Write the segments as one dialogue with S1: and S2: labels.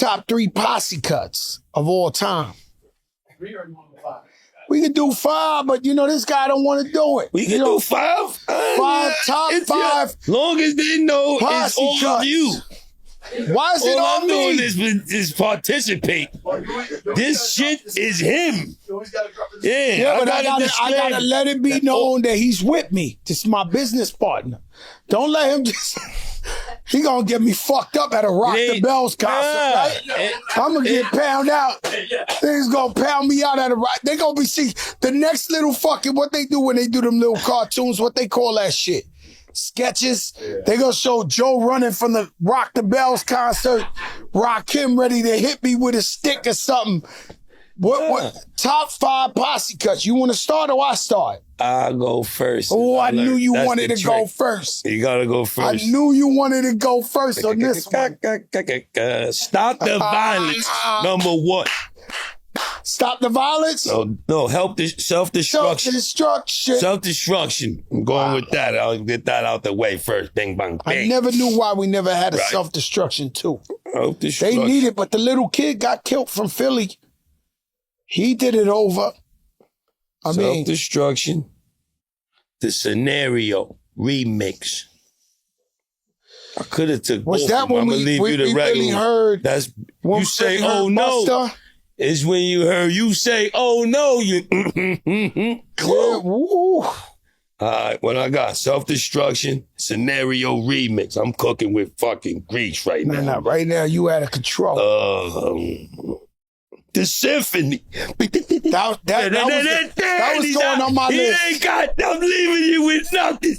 S1: top 3 posse cuts of all time?
S2: 3 or 5?
S1: We can do 5, but you know, this guy don't want to do it.
S3: We can do 5?
S1: 5, top 5.
S3: Long as they know it's all
S1: cuts.
S3: of you.
S1: Why is it
S3: all
S1: on
S3: I'm
S1: me?
S3: doing is participate. This shit is him.
S1: Yeah, but I gotta let it be known that he's with me. This is my business partner. Don't let him just... He gonna get me fucked up at a Rock the Bells concert, right? I'm gonna get pound out. They's gonna pound me out at a rock. They gonna be see the next little fucking what they do when they do them little cartoons. What they call that shit? Sketches. They gonna show Joe running from the Rock the Bells concert. Rakim ready to hit me with a stick or something. What top 5 posse cuts? You want to start or I start?
S3: I'll go first.
S1: Oh, I knew you wanted to go first.
S3: You gotta go first.
S1: I knew you wanted to go first on this one.
S3: Stop the violence, number 1.
S1: Stop the violence?
S3: No, help the self-destruction.
S1: Self-destruction.
S3: Self-destruction. I'm going with that. I'll get that out the way first. Bing, bang, bang.
S1: I never knew why we never had a self-destruction too.
S3: Self-destruction.
S1: They need it, but the little kid got killed from Philly. He did it over.
S3: Self-destruction. The Scenario remix. I could have took
S1: Was
S3: both
S1: that
S3: of them.
S1: when
S3: I'm gonna leave you the regular.
S1: Really heard?
S3: That's you say, oh no.
S1: Buster?
S3: It's when you heard you say, oh no, you
S1: Yeah, woo.
S3: All right, what I got? Self-destruction, Scenario remix. I'm cooking with fucking grease right now.
S1: Nah, right now you out of control.
S3: The Symphony.
S1: That was going on my list.
S3: I'm leaving you with nothing.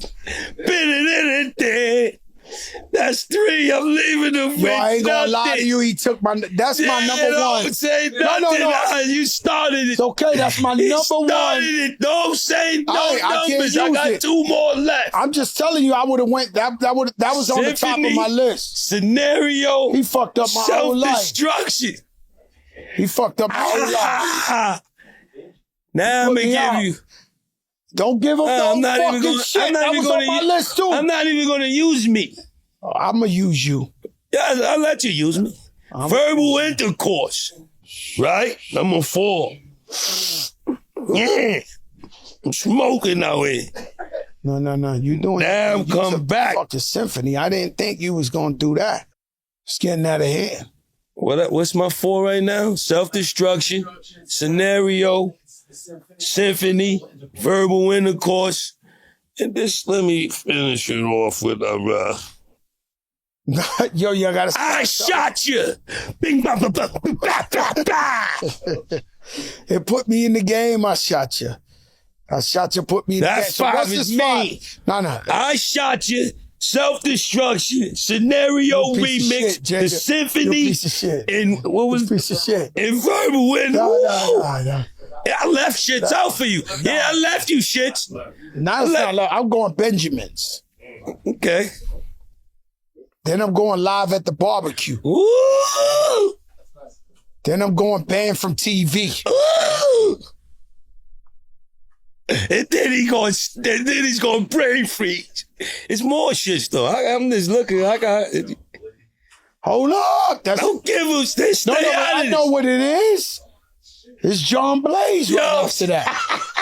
S3: That's 3. I'm leaving them with
S1: I ain't gonna
S3: nothing.
S1: lie to you. He took that's my number 1.
S3: Don't say nothing.
S1: No.
S3: You started it.
S1: It's okay. That's my number 1.
S3: Started it. Don't say no numbers. I got 2 more left.
S1: I'm just telling you, I would have went. That was on the top of my list.
S3: Scenario.
S1: He fucked up my whole life.
S3: Self-destruction.
S1: He fucked up my whole life.
S3: Now I'm gonna give you.
S1: Don't give him no fucking shit. That was on my list too.
S3: I'm not even gonna use me.
S1: I'm gonna use you.
S3: Yeah, I'll let you use me. Verbal intercourse. Right? Number 4. Yeah. I'm smoking out here.
S1: No. You doing
S3: Now come back.
S1: Fuck the symphony. I didn't think you was gonna do that. It's getting out of hand.
S3: What's my 4 right now? Self-destruction, Scenario, Symphony, Verbal intercourse. And this, let me finish it off with
S1: Yo, you gotta stop.
S3: I shot you. Bing, bah, bah, bah, bah, bah, bah.
S1: It put me in the game. I shot you. Put me in the game.
S3: That's 5 is me.
S1: No.
S3: I shot you. Self-destruction, Scenario remix,
S1: shit,
S3: the Symphony,
S1: piece of shit.
S3: And what was
S1: piece of shit?
S3: And Verbal intercourse.
S1: No.
S3: Yeah, I left shits out for you. Yeah, I left you shits.
S1: Now it's not love. I'm going Benjamins.
S3: Okay.
S1: Then I'm going Live at the Barbecue.
S3: Ooh.
S1: Then I'm going Banned from TV.
S3: Ooh. And then he's going brain freeze. It's more shit though. I'm just looking.
S1: Hold up.
S3: Don't give us this.
S1: I know what it is. It's John Blaze right after that.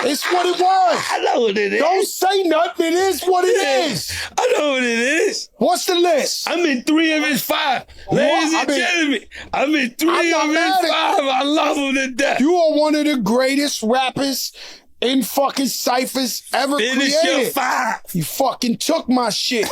S1: It's what it was.
S3: I know what it is.
S1: Don't say nothing. It is what it is.
S3: I know what it is.
S1: What's the list?
S3: I'm in 3 of his 5. Ladies and gentlemen, I'm in 3 of his 5. I love him to death.
S1: You are one of the greatest rappers in fucking ciphers ever
S3: Finish
S1: created.
S3: your 5.
S1: You fucking took my shit.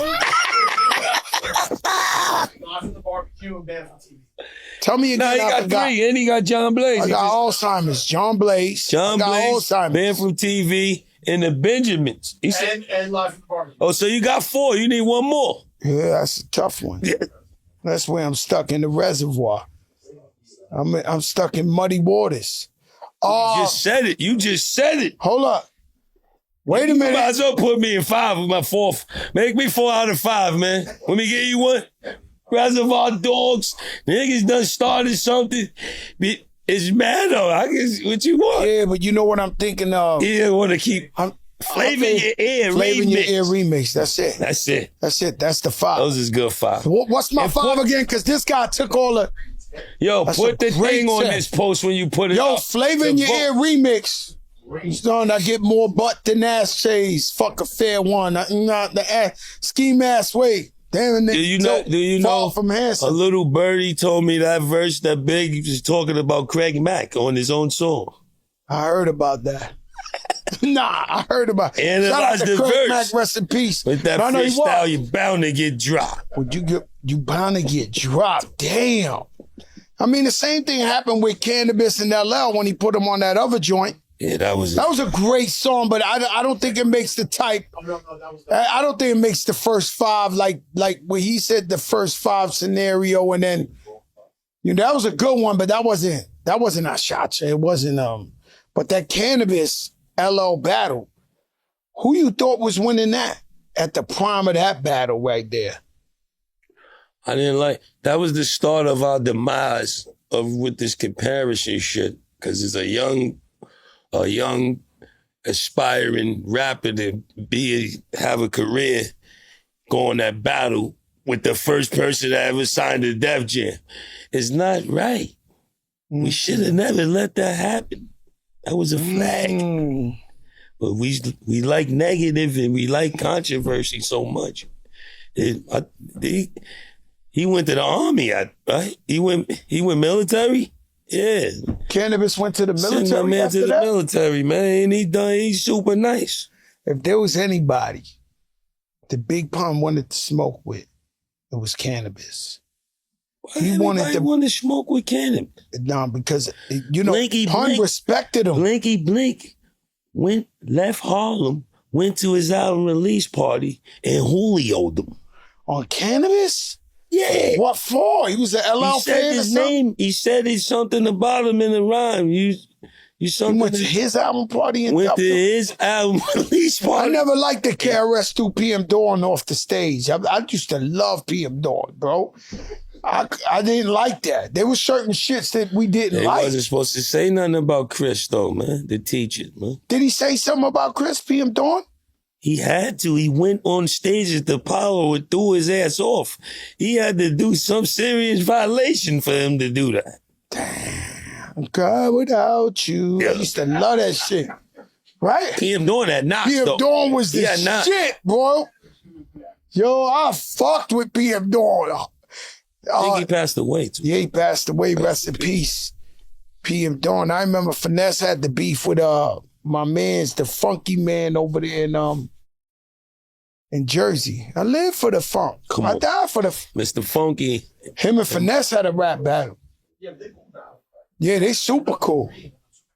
S1: Tell me again.
S3: He got 3, and he got John Blaze.
S1: I got Alzheimer's. John Blaze.
S3: John Blaze,
S1: Alzheimer's.
S3: Banned from TV, and the Benjamins.
S2: And Live from the Barbecue.
S3: Oh, so you got 4. You need 1 more.
S1: Yeah, that's a tough one.
S3: Yeah.
S1: That's where I'm stuck in the reservoir. I'm stuck in muddy waters.
S3: You just said it.
S1: Hold up. Wait a minute.
S3: You might as well put me in 5 with my 4th. Make me 4 out of 5, man. Let me give you one. Reservoir Dogs. Niggas done started something. It's mad though. I guess what you want.
S1: Yeah, but you know what I'm thinking of?
S3: Yeah, want to keep Flavor Your Ear
S1: Flavor Your
S3: remix.
S1: Ear remix. That's it.
S3: That's it.
S1: That's it. That's the 5.
S3: Those is good 5.
S1: What's my 5 again? Because this guy took all the...
S3: Yo,
S1: That's
S3: put
S1: a
S3: the
S1: great
S3: thing on
S1: test.
S3: this post when you put it
S1: Yo,
S3: up.
S1: Flavor in
S3: The
S1: Your
S3: vote.
S1: Ear remix. Son, I get more butt than ass chase. Fuck a fair one. Not the ass, scheme ass way. Damn it.
S3: Do you know
S1: from
S3: a
S1: handsome.
S3: little birdie told me that verse that Big was talking about Craig Mack on his own song.
S1: I heard about that. Nah, I heard about it.
S3: Analyze
S1: Shout out to
S3: the
S1: Craig
S3: verse.
S1: Mack, rest in peace.
S3: With that
S1: No, no, he
S3: freestyle,
S1: was.
S3: you're bound to get dropped.
S1: Would you bound to get dropped? Damn. I mean, the same thing happened with Cannabis and LL when he put him on that other joint.
S3: Yeah, that was
S1: a great song, but I don't think it makes the type. I don't think it makes the first five like when he said the first five scenario, and then that was a good one, but that wasn't a shot. It wasn't but that Cannabis LL battle, who you thought was winning that at the prime of that battle right there?
S3: I didn't like. That was the start of our demise with this comparison shit, because it's a young aspiring rapper to have a career, go on that battle with the first person that ever signed a Def Jam. It's not right. We should have never let that happen. That was a flag. But we like negative and we like controversy so much. He went to the army, right? He went military. Yeah.
S1: Cannabis went to the military.
S3: Send that man
S1: after
S3: to the
S1: that?
S3: military, man. He's super nice.
S1: If there was anybody the Big Pun wanted to smoke with, it was Cannabis.
S3: He wanted to smoke with Cannabis.
S1: No, because
S3: Blinky
S1: Pun
S3: Blink
S1: respected him.
S3: Blinky Blink left Harlem, went to his album release party, and Julio'd him.
S1: On Cannabis?
S3: Yeah.
S1: What for? He was an LL
S3: He said
S1: fan or
S3: his
S1: something?
S3: name. He said it's something about him in the rhyme. You something.
S1: He went to his album party and
S3: went to his album release party.
S1: I never liked the KRS through PM Dawn off the stage. I used to love PM Dawn, bro. I didn't like that. There was certain shits that we didn't
S3: He
S1: like.
S3: wasn't supposed to say nothing about Chris, though, man. The teacher, man.
S1: Did he say something about Chris PM Dawn?
S3: He had to. He went on stage at the Apollo and threw his ass off. He had to do some serious violation for him to do that.
S1: Damn. God without you. I used to love that shit. Right?
S3: PM Dawn had knocks,
S1: PM
S3: though.
S1: Dawn was the
S3: He had knocks.
S1: shit, bro. Yo, I fucked with PM Dawn.
S3: I think he passed away, too.
S1: Yeah, he passed away. Rest in peace. PM Dawn. I remember Finesse had the beef with my man's the funky man over there in Jersey. I live for the funk.
S3: Come
S1: I
S3: on.
S1: died for the
S3: Mr. Funky.
S1: him and Finesse had a rap battle. Yeah, they super cool.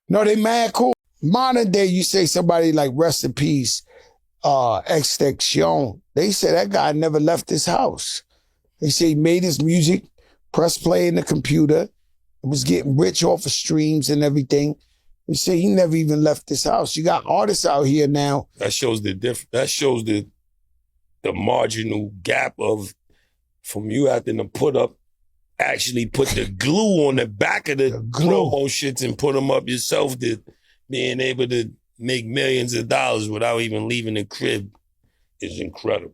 S1: No, they mad cool. Modern day, you say somebody like rest in peace, Extinction. They say that guy never left his house. They say he made his music, press play in the computer, was getting rich off of streams and everything. They say he never even left his house. You got artists out here now.
S3: That shows That shows the marginal gap of from you having to actually put the glue on the back of the promo shits and put them up yourself, to being able to make millions of dollars without even leaving the crib is incredible.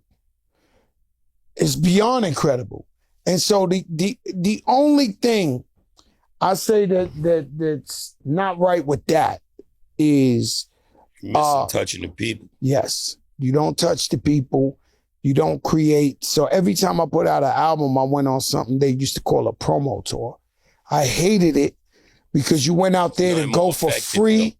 S1: It's beyond incredible. And so the only thing I say that's not right with that is
S3: You're missing touching the people.
S1: yes, you don't touch the people. You don't create. So every time I put out an album, I went on something they used to call a promo tour. I hated it because you went out there to go for free,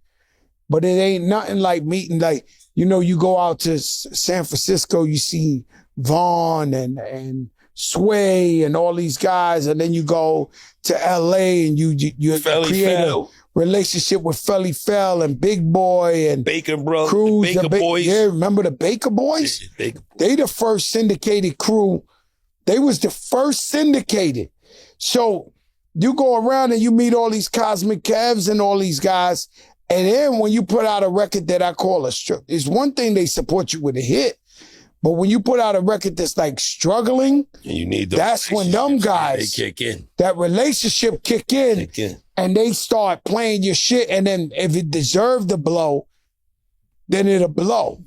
S1: but it ain't nothing like meeting, like, you go out to San Francisco, you see Vaughn and Sway and all these guys, and then you go to LA and you create a relationship with Felly Fell and Big Boy and
S3: Baker Brothers,
S1: Cruz,
S3: Baker Boys.
S1: Yeah, remember the Baker Boys? They the first syndicated crew. They was the first syndicated. So you go around and you meet all these Cosmic Cavs and all these guys, and then when you put out a record that I call a strip, it's one thing they support you with a hit, but when you put out a record that's like struggling,
S3: you need
S1: that's when them guys,
S3: they kick in.
S1: that relationship kick in, and they start playing your shit, and then if it deserved to blow, then it'll blow.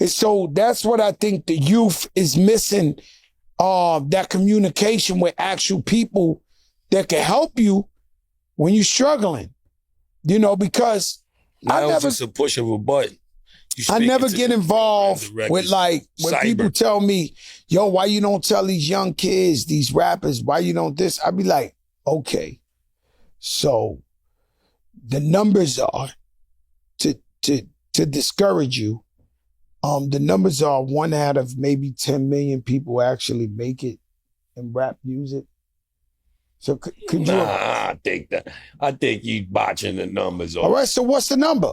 S1: And so that's what I think the youth is missing, that communication with actual people that can help you when you're struggling. You know, because
S3: Now it's just a push of a button.
S1: I never get involved with like, when people tell me, yo, why you don't tell these young kids, these rappers, why you don't this? I be like, okay, so the numbers are, to discourage you, the numbers are 1 out of maybe 10 million people actually make it in rap music. So could you?
S3: I think you botching the numbers.
S1: All right, so what's the number?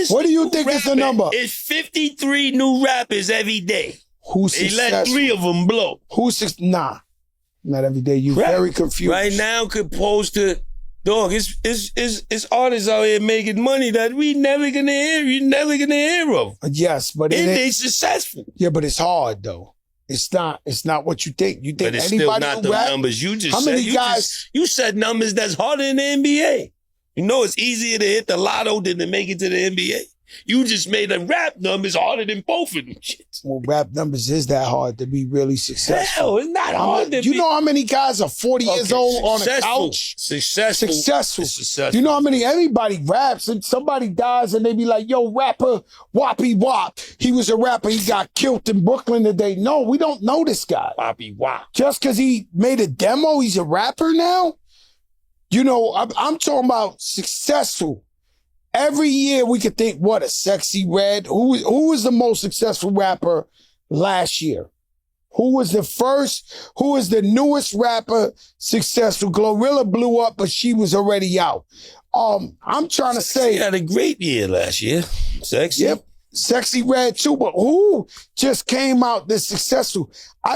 S1: What do you think is the number?
S3: It's 53 new rappers every day.
S1: Who's
S3: they
S1: successful?
S3: let 3 of them blow.
S1: Nah, not every day. You very confused.
S3: Right now, composed to, dog, it's artists out here making money that we never gonna hear. You're never gonna hear of.
S1: Yes, but
S3: they successful.
S1: Yeah, but it's hard though. It's not what you think. You think
S3: but it's
S1: anybody
S3: still not the
S1: rap?
S3: numbers you just
S1: How
S3: said.
S1: many guys?
S3: You said numbers that's harder than the NBA. You know it's easier to hit the lotto than to make it to the NBA. You just made the rap numbers harder than both of them shits.
S1: Well, rap numbers is that hard to be really successful.
S3: Hell, it's not hard to be.
S1: You know how many guys are 40 years old on a couch?
S3: Successful.
S1: You know how many, everybody raps and somebody dies and they be like, yo, rapper Whoppy Wop. He was a rapper. He got killed in Brooklyn today. No, we don't know this guy.
S3: Whoppy Wop.
S1: Just because he made a demo, he's a rapper now? You know, I'm talking about successful. Every year we could think, what, a Sexy Red? Who was the most successful rapper last year? Who was the first? Who was the newest rapper successful? Glorilla blew up, but she was already out. I'm trying to say.
S3: She had a great year last year. Sexy.
S1: Yep. Sexy Red too, but who just came out that's successful?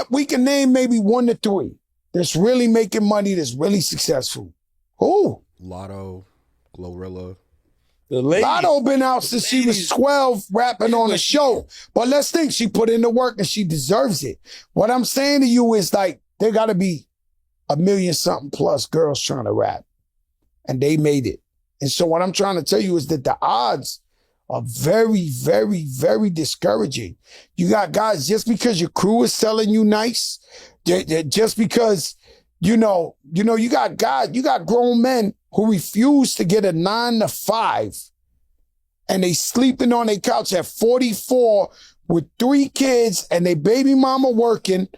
S1: We can name maybe 1 to 3 that's really making money, that's really successful. Who?
S4: Lotto, Glorilla.
S1: Lotto been out since she was 12 rapping on a show. But let's think, she put in the work and she deserves it. What I'm saying to you is like, there gotta be 1 million something plus girls trying to rap. And they made it. And so what I'm trying to tell you is that the odds are very, very, very discouraging. You got guys, just because your crew is selling you nice, just because, you got guys, you got grown men who refuse to get a 9 to 5 and they sleeping on their couch at 44 with 3 kids and their baby mama working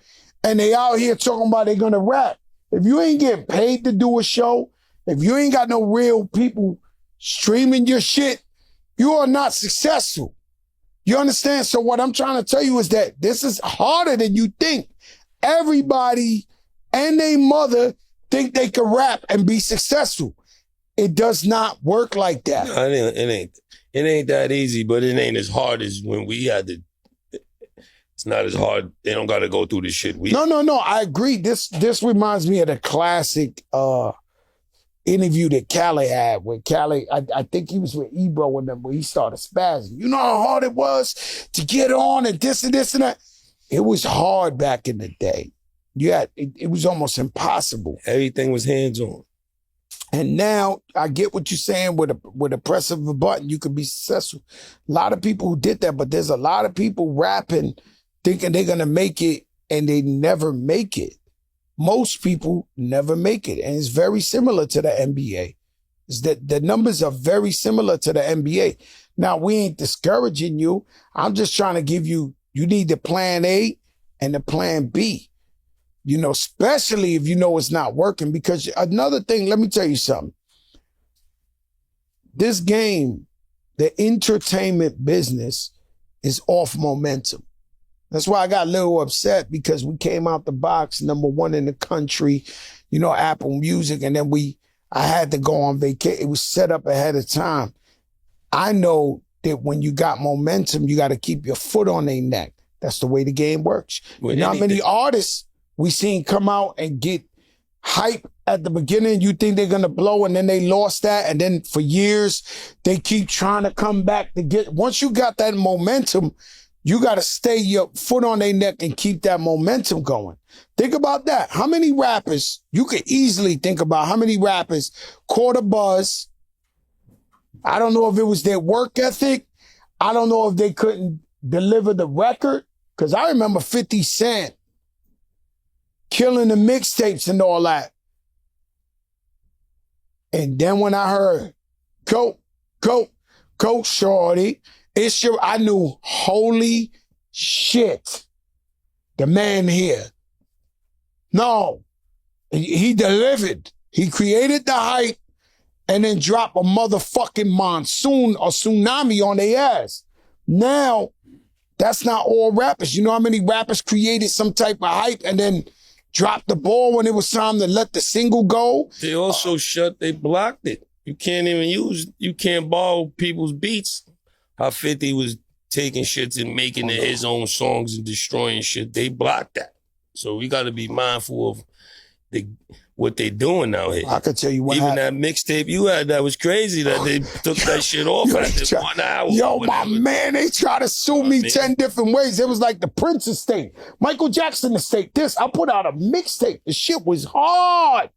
S1: and they out here talking about they're gonna rap. If you ain't getting paid to do a show, if you ain't got no real people streaming your shit, you are not successful. You understand? So what I'm trying to tell you is that this is harder than you think. Everybody and their mother think they can rap and be successful. It does not work like that.
S3: No, it ain't that easy, but it ain't as hard as when we had to. It's not as hard. They don't got to go through the shit.
S1: No. I agree. This reminds me of the classic interview that Cali had with Cali. I think he was with Ebro and them, where he started spazzing. You know how hard it was to get on and this and this and that? It was hard back in the day. It was almost impossible.
S3: Everything was hands-on.
S1: And now I get what you're saying with a press of a button, you could be successful. A lot of people who did that, but there's a lot of people rapping thinking they're going to make it and they never make it. Most people never make it. And it's very similar to the NBA. Is that the numbers are very similar to the NBA. Now, we ain't discouraging you. I'm just trying to give you need the plan A and the plan B. Especially if you know it's not working. Because another thing, let me tell you something. This game, the entertainment business, is off momentum. That's why I got a little upset, because we came out the box #1 in the country, Apple Music, and then I had to go on vacation. It was set up ahead of time. I know that when you got momentum, you got to keep your foot on their neck. That's the way the game works. Not many artists we seen come out and get hype at the beginning. You think they're going to blow, and then they lost that. And then for years, they keep trying to come back to get. Once you got that momentum, you got to stay your foot on their neck and keep that momentum going. Think about that. How many rappers, you could easily think about how many rappers caught a buzz. I don't know if it was their work ethic. I don't know if they couldn't deliver the record. Because I remember 50 Cent killing the mixtapes and all that. And then when I heard, go, shorty, it's your, I knew, holy shit, the man here. No, he delivered. He created the hype and then dropped a motherfucking monsoon or tsunami on their ass. Now, that's not all rappers. You know how many rappers created some type of hype and then dropped the ball when it was time to let the single go?
S3: They also they blocked it. You can't borrow people's beats. How 50 was taking shits and making it his own songs and destroying shit. They blocked that. So we got to be mindful of what they doing out here.
S1: I could tell you what
S3: Even
S1: happened.
S3: that mixtape you had, that was crazy that they took that shit off after 1 hour.
S1: Yo, my man, they try to sue me 10 different ways. It was like the Prince estate, Michael Jackson estate, I put out a mixtape. The shit was hard.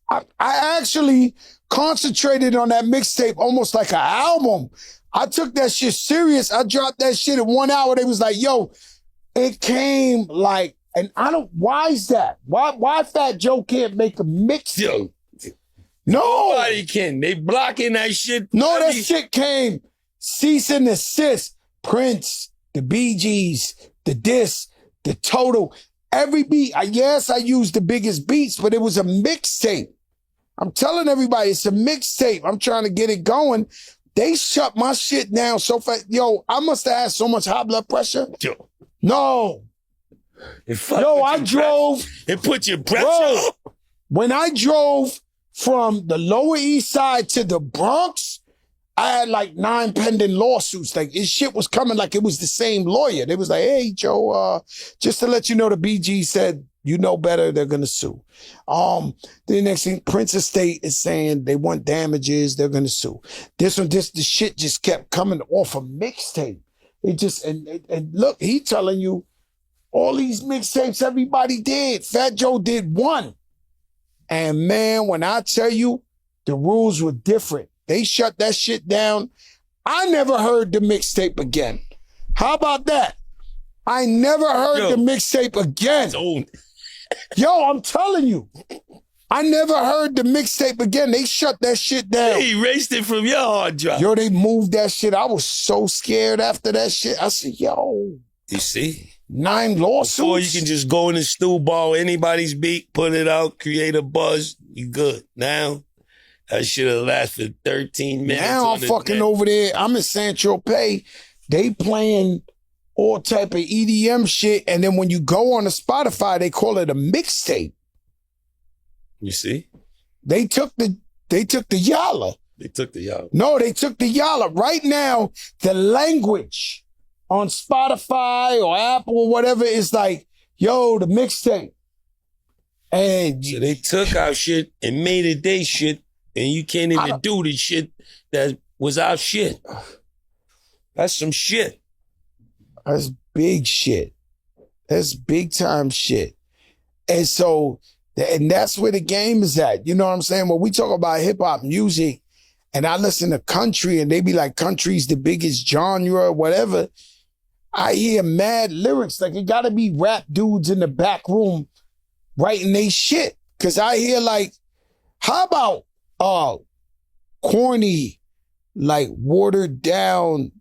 S1: I actually concentrated on that mixtape almost like an album. I took that shit serious. I dropped that shit in 1 hour. They was like, yo, it came like, and why is that? Why Fat Joe can't make a mixtape? No.
S3: Nobody can. They blocking that shit.
S1: No, that shit came cease and desist. Prince, the Bee Gees, the Diss, the Total, every beat. Yes, I used the biggest beats, but it was a mixtape. I'm telling everybody, it's a mixtape. I'm trying to get it going. They shut my shit down so fast. Yo, I must have had so much high blood pressure.
S3: Yo.
S1: No. Yo, I drove.
S3: It put your pressure up.
S1: When I drove from the Lower East Side to the Bronx, I had like 9 pending lawsuits. Like, this shit was coming like it was the same lawyer. They was like, hey, Joe, just to let you know, the BG said, you know better, they're going to sue. The next thing, Prince Estate is saying they want damages, they're going to sue. The shit just kept coming off a mixtape. It just, and look, he telling you, all these mixtapes everybody did. Fat Joe did one. And man, when I tell you, the rules were different. They shut that shit down. I never heard the mixtape again. How about that? I never heard the mixtape again. Yo, I'm telling you. I never heard the mixtape again. They shut that shit down.
S3: They erased it from your hard drive.
S1: Yo, they moved that shit. I was so scared after that shit. I said, yo.
S3: You see?
S1: 9 lawsuits.
S3: Or you can just go in the stew, borrow anybody's beat, put it out, create a buzz, you good. Now, that should have lasted 13 minutes.
S1: Now I'm fucking over there. I'm in San Tropez. They playing all type of EDM shit. And then when you go on the Spotify, they call it a mixtape.
S3: You see?
S1: They took the Yalla.
S3: They took the Yalla.
S1: No, they took the Yalla. Right now, the language on Spotify or Apple or whatever is like, yo, the mixtape. And
S3: so they took our shit and made it their shit, and you can't even do the shit that was our shit. That's some shit.
S1: That's big shit. That's big time shit. And so, and that's where the game is at. You know what I'm saying? When we talk about hip hop music and I listen to country and they be like, country's the biggest genre or whatever, I hear mad lyrics. Like, it gotta be rap dudes in the back room writing they shit. Cause I hear like, how about corny, like watered down,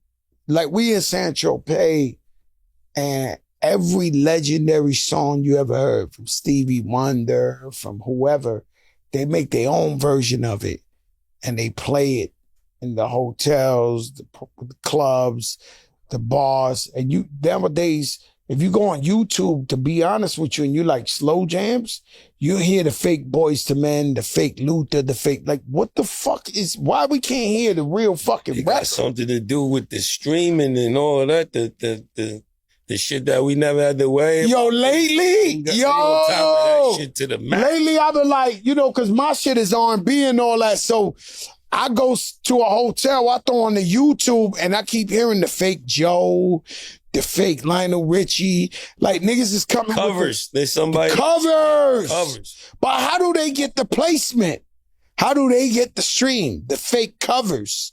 S1: like we in San Tropez, and every legendary song you ever heard from Stevie Wonder, from whoever, they make their own version of it and they play it in the hotels, the clubs, the bars. And you nowadays, if you go on YouTube, to be honest with you, and you like slow jams, you hear the fake Boys to Men, the fake Luther, the fake, like, what the fuck is, why we can't hear the real fucking rap?
S3: Got something to do with the streaming and all of that, the shit that we never had to worry about.
S1: Yo, lately, lately I've been like, you know, cause my shit is R&B and all that, so I go to a hotel, I throw on the YouTube, and I keep hearing the fake Joe, the fake Lionel Richie, like niggas is coming
S3: covers. There's somebody
S1: covers. But how do they get the placement? How do they get the stream? The fake covers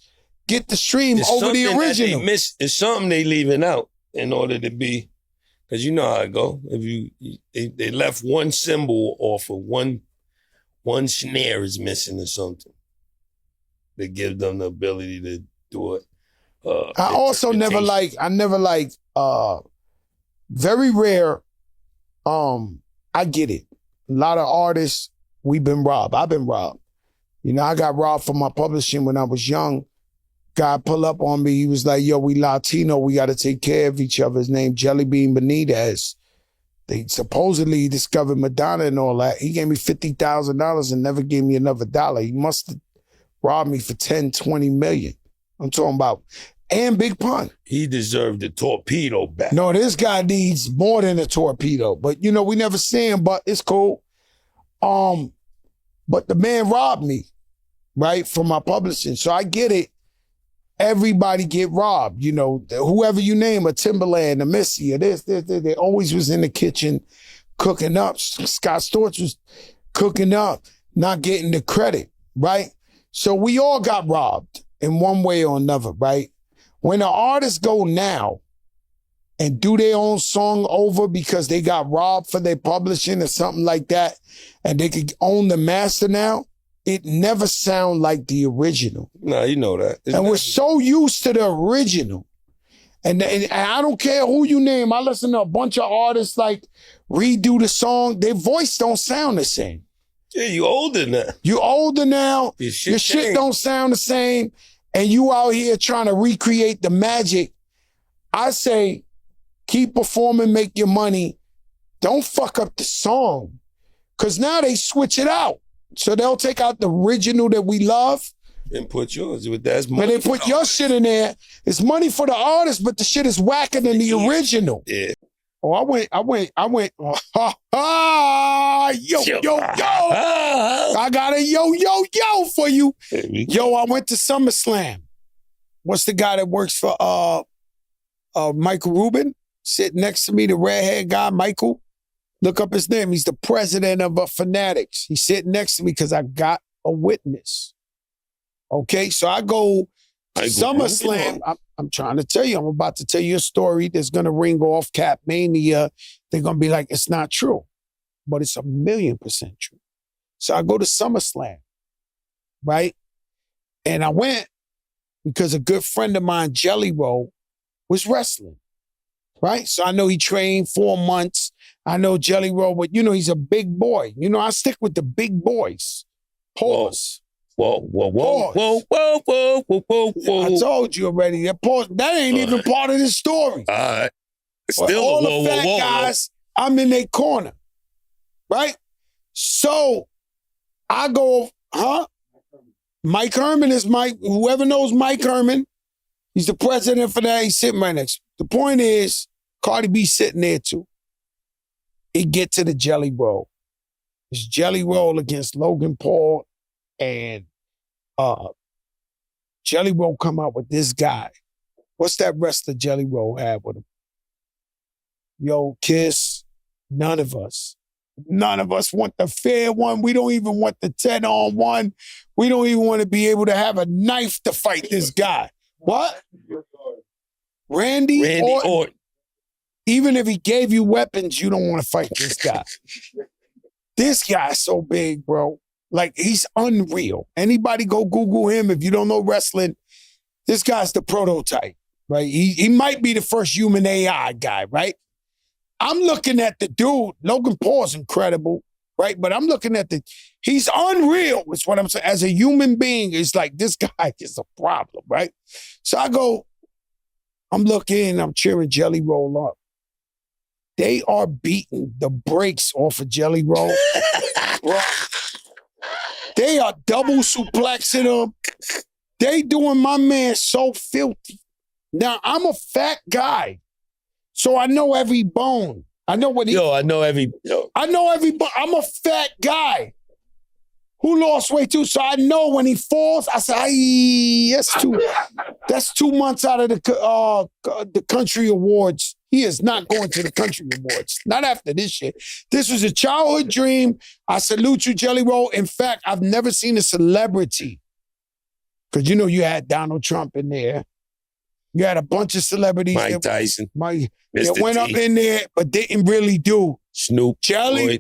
S1: get the stream over the original.
S3: It's something they leaving out in order to be, because you know how it go. If they left one symbol off of one snare is missing or something. to give them the ability to do it.
S1: I also never like, very rare, I get it. A lot of artists, we've been robbed. I've been robbed. You know, I got robbed from my publishing when I was young. Guy pull up on me. He was like, yo, we Latino. We got to take care of each other. His name Jelly Bean Benitez. They supposedly discovered Madonna and all that. He gave me $50,000 and never gave me another dollar. He must have robbed me for 10, 20 million. I'm talking about, and Big Pun.
S3: He deserved the torpedo back.
S1: No, this guy needs more than a torpedo. But, you know, we never see him, but it's cool. But the man robbed me, right, from my publishing. So I get it. Everybody get robbed. You know, whoever you name, a Timberland, a Missy, or this, they always was in the kitchen cooking up. Scott Storch was cooking up, not getting the credit, right? So we all got robbed in one way or another, right? When the artists go now and do their own song over because they got robbed for their publishing or something like that, and they could own the master now, it never sound like the original.
S3: Nah, you know that.
S1: And we're so used to the original. And I don't care who you name. I listen to a bunch of artists like redo the song. Their voice don't sound the same.
S3: Yeah, you older now.
S1: You older now. Your shit don't sound the same. And you out here trying to recreate the magic. I say, keep performing, make your money. Don't fuck up the song. Because now they switch it out. So they'll take out the original that we love.
S3: And put yours with that.
S1: But they put your shit in there. It's money for the artist, but the shit is whacker than the original.
S3: Yeah.
S1: Oh, I went. Yo. I got a yo for you. Yo, I went to SummerSlam. What's the guy that works for Michael Rubin? Sitting next to me, the redhead guy, Michael. Look up his name. He's the president of Fanatics. He's sitting next to me because I got a witness. Okay, so I go to SummerSlam. I'm trying to tell you. I'm about to tell you a story that's going to ring off Cap Mania. They're going to be like, it's not true. But it's 1,000,000% true. So I go to SummerSlam, right? And I went because a good friend of mine, Jelly Roll, was wrestling, right? So I know he trained 4 months. I know Jelly Roll, but you know, he's a big boy. You know, I stick with the big boys. Pause.
S3: Whoa.
S1: I told you already. That ain't even part of the story.
S3: All right.
S1: Still all the fat guys, I'm in their corner. Right? So I go, Mike Herman is Mike. Whoever knows Mike Herman, he's the president for that. He's sitting right next. The point is, Cardi B sitting there too. It get to the Jelly Roll. It's Jelly Roll against Logan Paul, and Jelly Roll come out with this guy. What's that wrestler Jelly Roll had with him? Yo, Kiss, none of us want the fair one. We don't even want the 10-on-1. We don't even want to be able to have a knife to fight this guy. What? Randy Orton. Even if he gave you weapons, you don't want to fight this guy. This guy's so big, bro. Like, he's unreal. Anybody go Google him if you don't know wrestling. This guy's the prototype, right? He might be the first human AI guy, right? I'm looking at the dude. Logan Paul's incredible, right? But I'm looking at he's unreal, is what I'm saying. As a human being, it's like, this guy is a problem, right? So I go, I'm looking, I'm cheering Jelly Roll up. They are beating the brakes off of Jelly Roll. They are double suplexing him. They doing my man so filthy. Now, I'm a fat guy, so I know every bone. I know what
S3: I know every bone.
S1: I'm a fat guy who lost weight too, so I know when he falls, I say, that's 2 months out of the country awards. He is not going to the country awards. Not after this shit. This was a childhood dream. I salute you, Jelly Roll. In fact, I've never seen a celebrity. Because you know you had Donald Trump in there. You had a bunch of celebrities.
S3: Mike Tyson.
S1: That went up in there, but didn't really do.
S3: Snoop.
S1: Jelly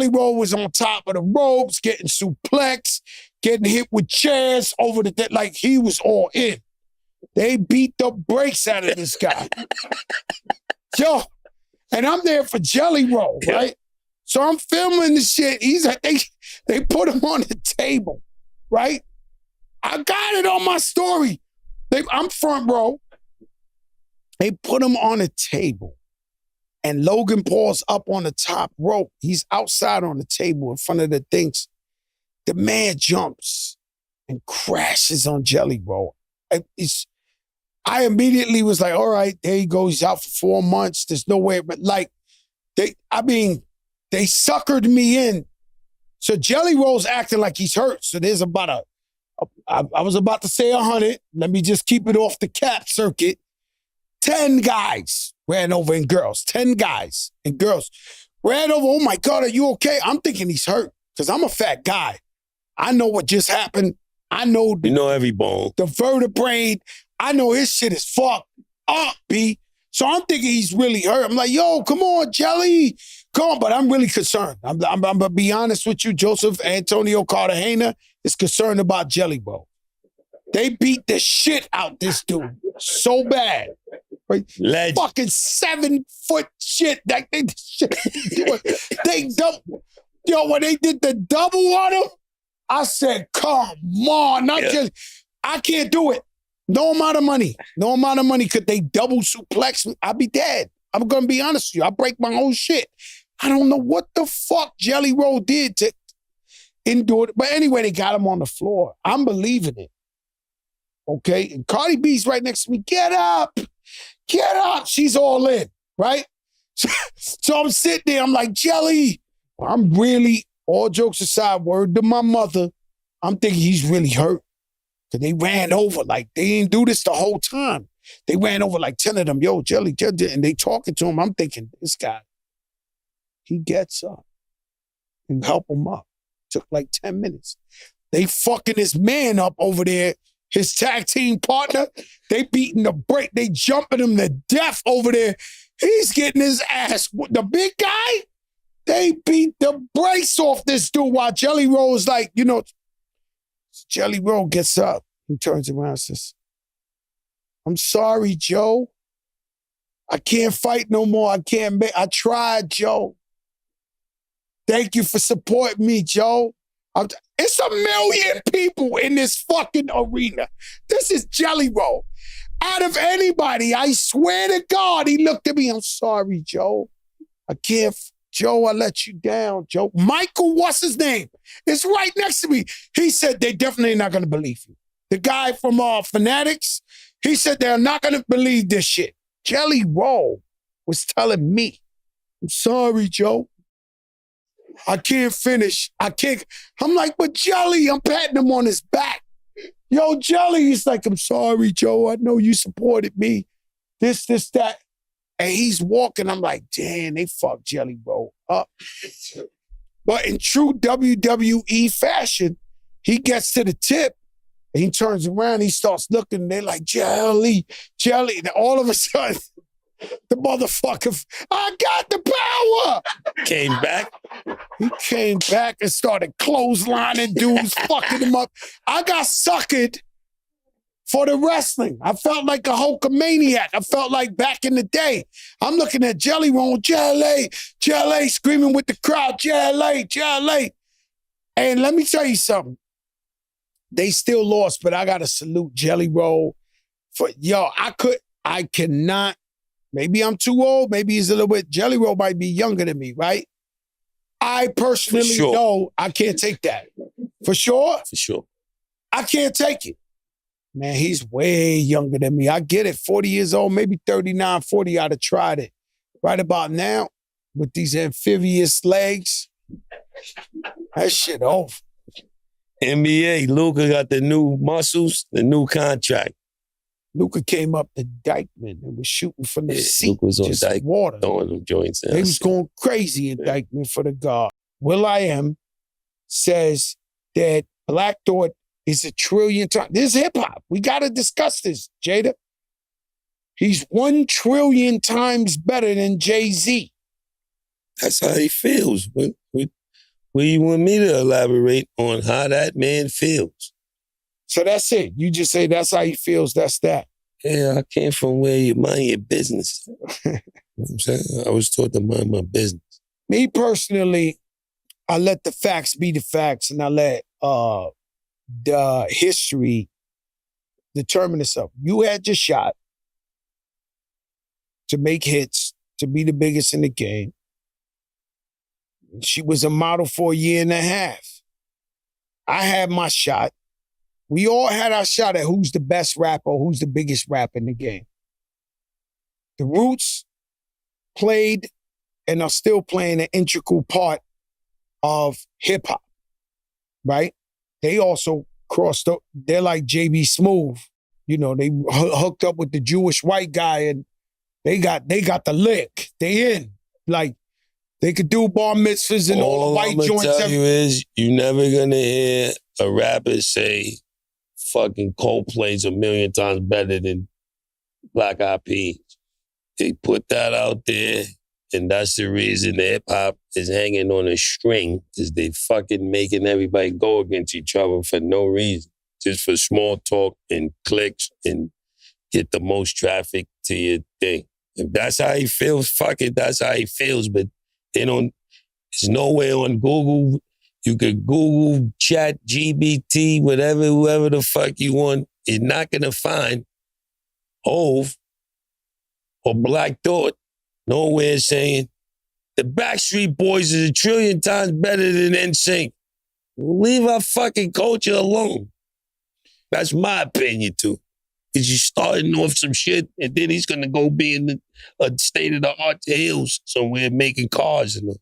S1: Roll was on top of the ropes, getting suplexed, getting hit with chairs over the dead. Like he was all in. They beat the brakes out of this guy. Yo, and I'm there for Jelly Roll, right? So I'm filming the shit. They put him on the table, right? I got it on my story. I'm front row. They put him on a table. And Logan Paul's up on the top rope. He's outside on the table in front of the things. The man jumps and crashes on Jelly Roll. I immediately was like, all right, there he goes. He's out for 4 months. There's no way. But like, they suckered me in. So Jelly Roll's acting like he's hurt. So there's about I was about to say 100. Let me just keep it off the cap circuit. 10 guys ran over and girls. 10 guys and girls ran over. Oh my God, are you okay? I'm thinking he's hurt because I'm a fat guy. I know what just happened. I know.
S3: You know every bone. The
S1: vertebrae. I know his shit is fucked up, B. So I'm thinking he's really hurt. I'm like, yo, come on, Jelly. Come on. But I'm really concerned. I'm going to be honest with you. Joseph Antonio Cartagena is concerned about Jelly Roll. They beat the shit out this dude so bad. Right?
S3: Legend.
S1: Fucking 7-foot shit. Like they double. Yo, when they did the double on him, I said, come on. I can't do it. No amount of money could they double suplex me. I'd be dead. I'm going to be honest with you. I break my own shit. I don't know what the fuck Jelly Roll did to endure it. But anyway, they got him on the floor. I'm believing it. Okay? And Cardi B's right next to me. Get up. Get up. She's all in, right? So I'm sitting there. I'm like, Jelly. I'm really, all jokes aside, word to my mother, I'm thinking he's really hurt. Because they ran over. Like, they didn't do this the whole time. They ran over like 10 of them. Yo, Jelly. And they talking to him. I'm thinking, this guy, he gets up and help him up. Took like 10 minutes. They fucking his man up over there, his tag team partner. They beating the break. They jumping him to death over there. He's getting his ass. The big guy, they beat the brakes off this dude while Jelly Roll is like, Jelly Roll gets up. He turns around and says, I'm sorry, Joe. I can't fight no more. I tried, Joe. Thank you for supporting me, Joe. It's 1 million people in this fucking arena. This is Jelly Roll. Out of anybody, I swear to God, he looked at me. I'm sorry, Joe. I can't. Joe, I let you down, Joe. Michael, what's his name? It's right next to me. He said they're definitely not going to believe you. The guy from Fanatics, he said they're not going to believe this shit. Jelly Roll was telling me, I'm sorry, Joe. I can't finish. I can't. I'm like, but Jelly, I'm patting him on his back. Yo, Jelly, he's like, I'm sorry, Joe. I know you supported me. This, that. And he's walking. I'm like, damn, they fucked Jelly Roll up. But in true WWE fashion, he gets to the tip and he turns around. He starts looking. And they're like, Jelly. And all of a sudden, the motherfucker, I got the power.
S3: Came back.
S1: He came back and started clotheslining dudes, fucking them up. I got suckered for the wrestling. I felt like a Hulkamaniac. I felt like back in the day. I'm looking at Jelly Roll, Jelly, screaming with the crowd, Jelly. And let me tell you something. They still lost, but I got to salute Jelly Roll. I cannot. Maybe I'm too old. Maybe he's a little bit. Jelly Roll might be younger than me, right? I personally know I can't take that. For sure?
S3: For sure.
S1: I can't take it. Man, he's way younger than me. I get it. 40 years old, maybe 39, 40, I'd have tried it. Right about now, with these amphibious legs, that shit over.
S3: NBA, Luka got the new muscles, the new contract.
S1: Luka came up to Dykeman and was shooting from the seat.
S3: Luka was on
S1: just
S3: Dykeman,
S1: water.
S3: throwing them joints in.
S1: He was going crazy in Dykeman for the guard. Will.i.am says that Black Thought is a trillion times. This is hip-hop. We got to discuss this, Jada. He's 1 trillion times better than Jay-Z.
S3: That's how he feels. Well, you want me to elaborate on how that man feels?
S1: So that's it. You just say that's how he feels, that's that.
S3: Yeah, I came from where you mind your business. You know what I'm saying? I was taught to mind my business.
S1: Me personally, I let the facts be the facts and I let the history determine itself. You had your shot to make hits, to be the biggest in the game. She was a model for a year and a half. I had my shot. We all had our shot at who's the best rapper, who's the biggest rapper in the game. The Roots played and are still playing an integral part of hip hop, right? They also crossed up. They're like JB Smooth. You know, they hooked up with the Jewish white guy and they got the lick. They in. Like, they could do bar mitzvahs and all the white joints.
S3: All I'm tell you is, you're never gonna hear a rapper say fucking Coldplay's a million times better than Black Eyed Peas. They put that out there, and that's the reason the hip-hop is hanging on a string, is they fucking making everybody go against each other for no reason. Just for small talk and clicks and get the most traffic to your thing. If that's how he feels, fuck it, that's how he feels, but there's nowhere on Google. You could Google, Chat, GBT, whatever, whoever the fuck you want. You're not going to find Hove or Black Thought nowhere saying the Backstreet Boys is a trillion times better than NSYNC. Leave our fucking culture alone. That's my opinion too. Because you're starting off some shit and then he's going to go be in a state-of-the-art hills somewhere making cars. And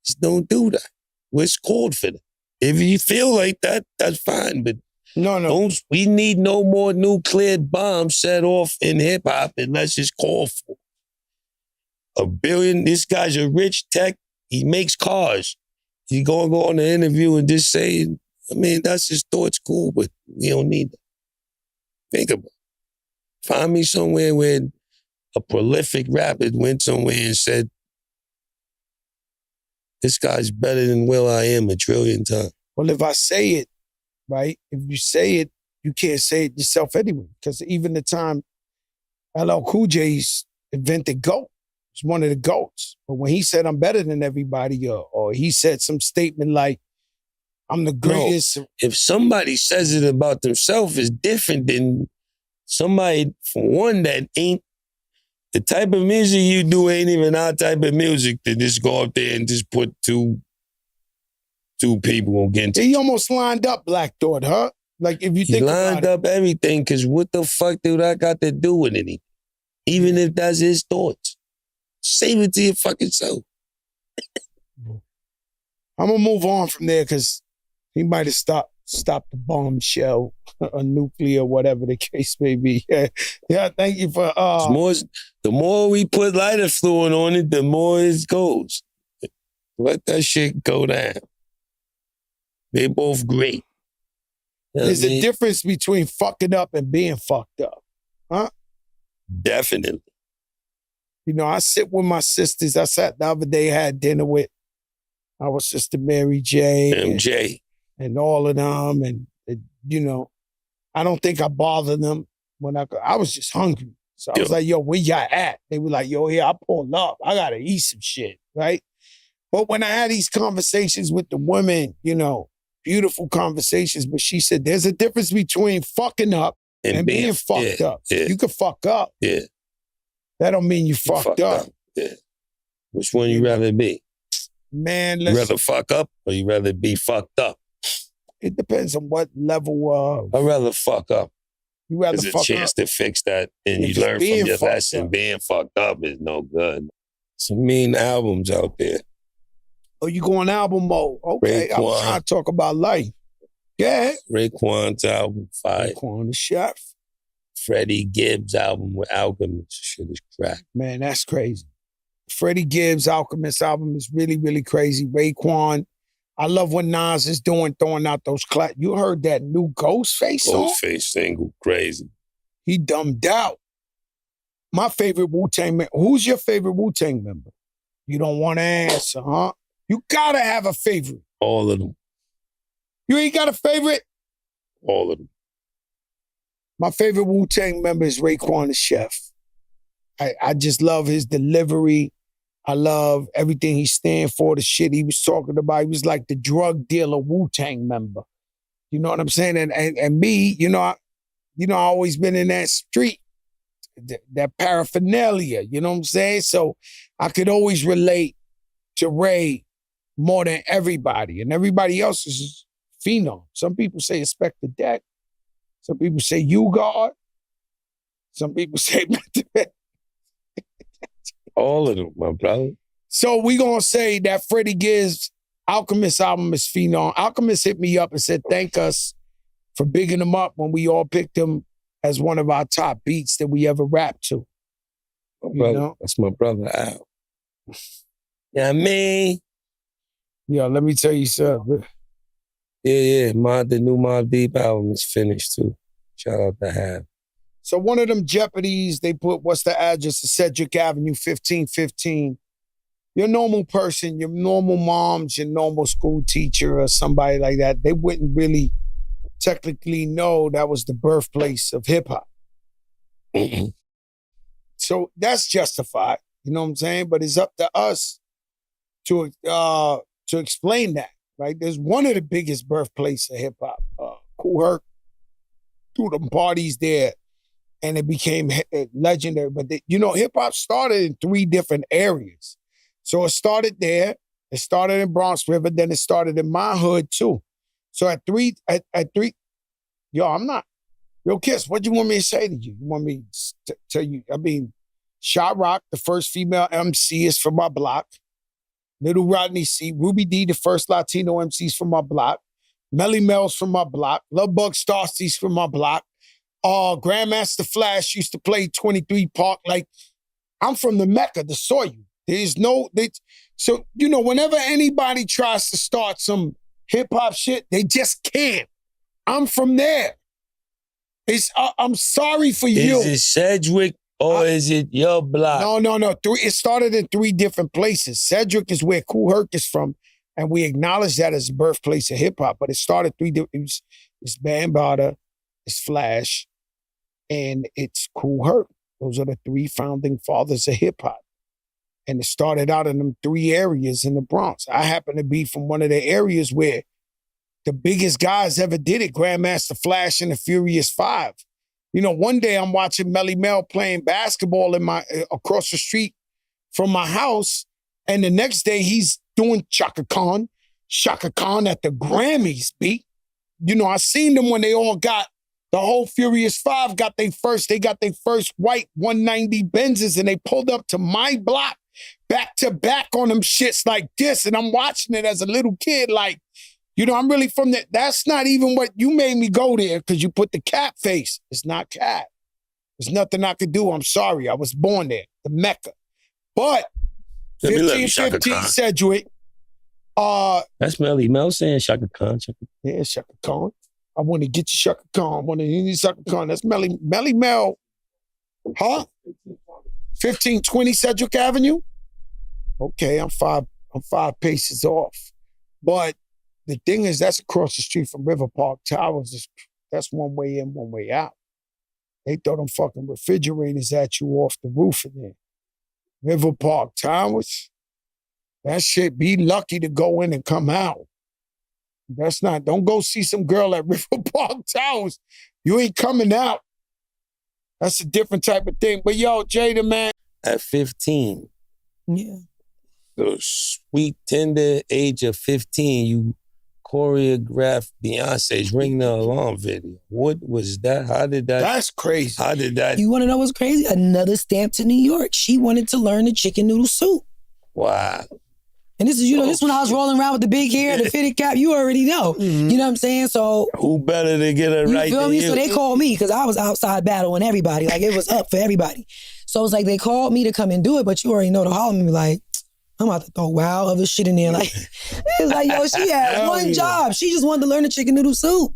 S3: just don't do that. What's called for that? If you feel like that, that's fine. But
S1: no.
S3: We need no more nuclear bombs set off in hip-hop, and let's just call for $1 billion. This guy's a rich tech. He makes cars. He's going to go on an interview and just say, I mean, that's his thoughts, cool, but we don't need that. Think about it. Find me somewhere where a prolific rapper went somewhere and said, this guy's better than Will.I.Am a trillion times.
S1: Well, if I say it, right, if you say it, you can't say it yourself anyway. Because even the time LL Cool J's invented GOAT, it's one of the GOATs. But when he said, I'm better than everybody, or he said some statement like, I'm the greatest.
S3: No, if somebody says it about themselves, it's different than somebody, for one, that ain't the type of music you do ain't even our type of music to just go up there and just put two people against.
S1: He almost lined up Black Thought, huh? Like if you think about it.
S3: He lined up everything, because what the fuck do that got to do with anything? Even if that's his thoughts. Save it to your fucking self.
S1: I'm going to move on from there because he might have stopped the bombshell or nuclear, whatever the case may be. Yeah, thank you for...
S3: the more we put lighter fluid on it, the more it goes. Let that shit go down. They both great. You know
S1: There's a difference between fucking up and being fucked up. Huh?
S3: Definitely.
S1: You know, I sit with my sisters. I sat the other day, had dinner with our sister Mary J.
S3: MJ.
S1: And all of them. And, you know, I don't think I bothered them when I was just hungry. So I was like, yo, where y'all at? They were like, yo, here, I pulled up. I got to eat some shit, right? But when I had these conversations with the women, you know, beautiful conversations, but she said, there's a difference between fucking up and being fucked up.
S3: Yeah.
S1: You could fuck up.
S3: Yeah.
S1: That don't mean you fucked up.
S3: Yeah. Which one you rather be?
S1: Man,
S3: you rather fuck up or you rather be fucked up?
S1: It depends on what level
S3: I'd rather fuck up.
S1: You rather fuck up.
S3: There's a chance to fix that and you learn from your lesson. Being fucked up is no good. Some mean albums out there.
S1: Oh, you going album mode? Okay, I'm trying to talk about life. Yeah.
S3: Raekwon's album, fire.
S1: Raekwon the Chef.
S3: Freddie Gibbs' album with Alchemist. Shit is crack.
S1: Man, that's crazy. Freddie Gibbs' Alchemist album is really, really crazy. Raekwon. I love what Nas is doing, throwing out those claps. You heard that new Ghostface song?
S3: Ghostface single, crazy.
S1: He dumbed out. My favorite Wu-Tang member. Who's your favorite Wu-Tang member? You don't want to answer, huh? You gotta have a favorite.
S3: All of them.
S1: You ain't got a favorite?
S3: All of them.
S1: My favorite Wu-Tang member is Raekwon the Chef. I just love his delivery. I love everything he stand for, the shit he was talking about. He was like the drug dealer Wu-Tang member. You know what I'm saying? And me, I always been in that street, that paraphernalia, you know what I'm saying? So I could always relate to Ray more than everybody. And everybody else is phenom. Some people say Inspector Deck. Some people say U-Guard. Some people say...
S3: All of them, my brother.
S1: So we gonna say that Freddie Gibbs Alchemist album is phenom. Alchemist hit me up and said, thank us for bigging him up when we all picked him as one of our top beats that we ever rapped to.
S3: My brother, that's my brother Al. Yeah, me.
S1: Yeah, let me tell you something.
S3: Yeah. The new Mobb Deep album is finished too. Shout out to Hab.
S1: So one of them Jeopardies, they put, what's the address of Cedric Avenue, 1515. Your normal person, your normal moms, your normal school teacher or somebody like that, they wouldn't really technically know that was the birthplace of hip hop. So that's justified, you know what I'm saying? But it's up to us to explain that, right? There's one of the biggest birthplaces of hip hop. Kool Herc threw them parties there, and it became legendary. But hip hop started in 3 different areas. So it started there. It started in Bronx River. Then it started in my hood too. So at three, Kiss, what do you want me to say to you? You want me to tell you? I mean, Shot Rock, the first female MC, is from my block. Little Rodney C, Ruby D, the first Latino MCs from my block. Melly Mel's from my block. Love Bug Starcy's from my block. Grandmaster Flash used to play 23 Park. Like, I'm from the Mecca, the soil. So, whenever anybody tries to start some hip-hop shit, they just can't. I'm from there. I'm sorry for you.
S3: Is it Sedgwick or is it your block?
S1: No. It started in 3 different places. Cedric is where Kool Herc is from, and we acknowledge that as the birthplace of hip-hop, but it started 3 different... It's Bambaataa, it's Flash, and it's Kool Herc. Those are the 3 founding fathers of hip-hop. And it started out in them 3 areas in the Bronx. I happen to be from one of the areas where the biggest guys ever did it, Grandmaster Flash and the Furious 5. One day I'm watching Melly Mel playing basketball across the street from my house, and the next day he's doing Chaka Khan at the Grammys, B. I seen them when they all got, the whole Furious 5 got their first white 190 Benzes, and they pulled up to my block back to back on them shits like this, and I'm watching it as a little kid like, I'm really from that. That's not even what you made me go there because you put the Cap face. It's not Cap. There's nothing I could do. I'm sorry. I was born there, the Mecca. But 1515 Sedgwick.
S3: That's Melly Mel saying Shaka Khan.
S1: Yeah, Shaka Khan. I want to get you Shaka Khan. I want to get Shaka Khan. That's Melly Mel. Huh? 1520 Cedric Avenue? Okay, I'm five paces off. But the thing is, that's across the street from River Park Towers. That's one way in, one way out. They throw them fucking refrigerators at you off the roof in there. River Park Towers, that shit, be lucky to go in and come out. Don't go see some girl at River Park Towers. You ain't coming out. That's a different type of thing. But yo, Jada, man.
S3: At 15.
S1: Yeah.
S3: The sweet, tender age of 15, you choreographed Beyonce's Ring the Alarm video. What was that? How did that?
S1: That's crazy.
S3: How did that?
S5: You want to know what's crazy? Another stamp to New York. She wanted to learn the chicken noodle soup.
S3: Wow.
S5: And this is, this when I was rolling around with the big hair, the fitted cap, you already know. Mm-hmm. You know what I'm saying? So
S3: who better to get it right than you?
S5: So they called me because I was outside battling everybody. Like, it was up for everybody. So it's like they called me to come and do it, but you already know the Hall of me like, I'm about to throw wild other shit in there. Like, it's like, yo, she had one job. She just wanted to learn the chicken noodle soup.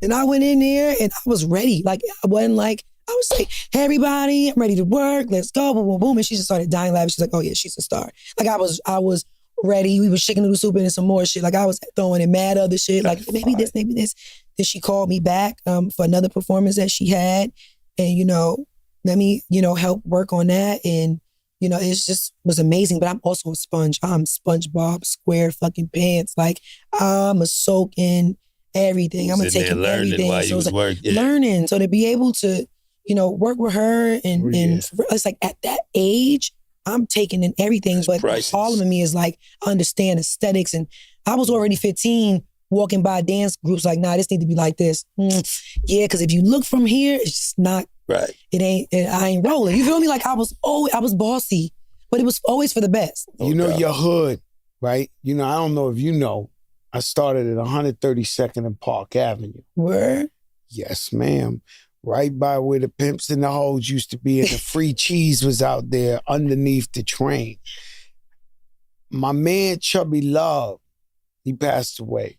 S5: And I went in there and I was ready. Like, I wasn't like, I was like, hey, everybody, I'm ready to work. Let's go, boom, boom, boom. And she just started dying laughing. She's like, oh yeah, she's a star. Like, I was ready. We was chicken noodle soup and some more shit. Like I was throwing in mad other shit. Like maybe this, maybe this. Then she called me back for another performance that she had, and let me help work on that. And it's just was amazing. But I'm also a sponge. I'm SpongeBob Square fucking pants. Like I'm a soak in everything. I'm gonna take in everything.
S3: While
S5: So
S3: was working.
S5: Learning. So to be able to work with her and it's like at that age, I'm taking in everything. But all of me is like I understand aesthetics, and I was already 15. Walking by dance groups like, nah, this need to be like this. Yeah, because if you look from here, it's just not
S3: right.
S5: I ain't rolling. You feel me? Like I was bossy, but it was always for the best.
S1: Your hood, right? I don't know if you know, I started at 132nd and Park Avenue.
S5: Where?
S1: Yes, ma'am. Right by where the pimps and the hoes used to be, and the free cheese was out there underneath the train. My man Chubby Love, he passed away.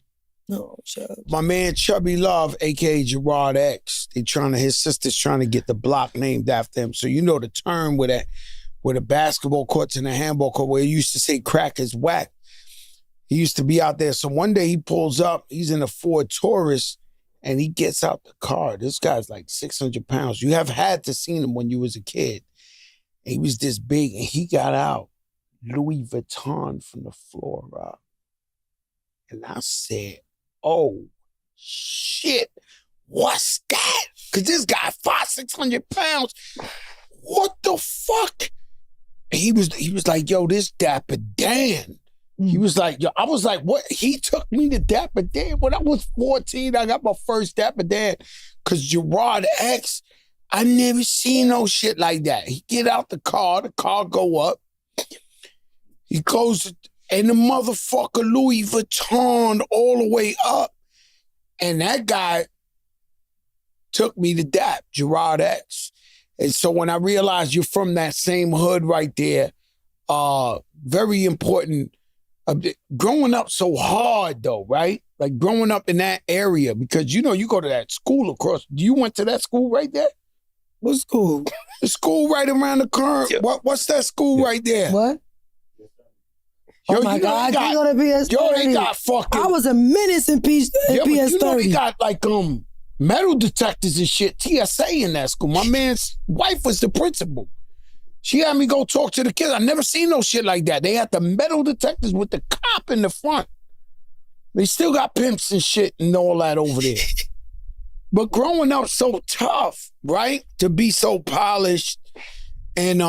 S5: No, shut up.
S1: My man Chubby Love, aka Gerard X, his sister's trying to get the block named after him. So the term where the basketball courts and the handball court, where he used to say crack is whack. He used to be out there. So one day he pulls up, he's in a Ford Taurus, and he gets out the car. This guy's like 600 pounds. You have had to seen him when you was a kid. And he was this big, and he got out Louis Vuitton from the floor up. And I said, oh, shit, what's that? Because this guy 500-600 pounds. What the fuck? And he was like, yo, this Dapper Dan. He was like, yo, I was like, what? He took me to Dapper Dan. When I was 14, I got my first Dapper Dan. Because Gerard X, I never seen no shit like that. He get out the car go up. He goes, and the motherfucker Louis Vuitton all the way up. And that guy took me to Dap, Gerard X. And so when I realized you're from that same hood right there, very important. Growing up so hard though, right? Like growing up in that area, because you go to that school across. You went to that school right there?
S5: What school?
S1: The school right around the corner. Yeah. What's that school right there?
S5: What? Oh my God, you go to PS30.
S1: Yo, they got fucking...
S5: I was a menace in PS30.
S1: They got like metal detectors and shit, TSA in that school. My man's wife was the principal. She had me go talk to the kids. I never seen no shit like that. They had the metal detectors with the cop in the front. They still got pimps and shit and all that over there. But growing up so tough, right? To be so polished and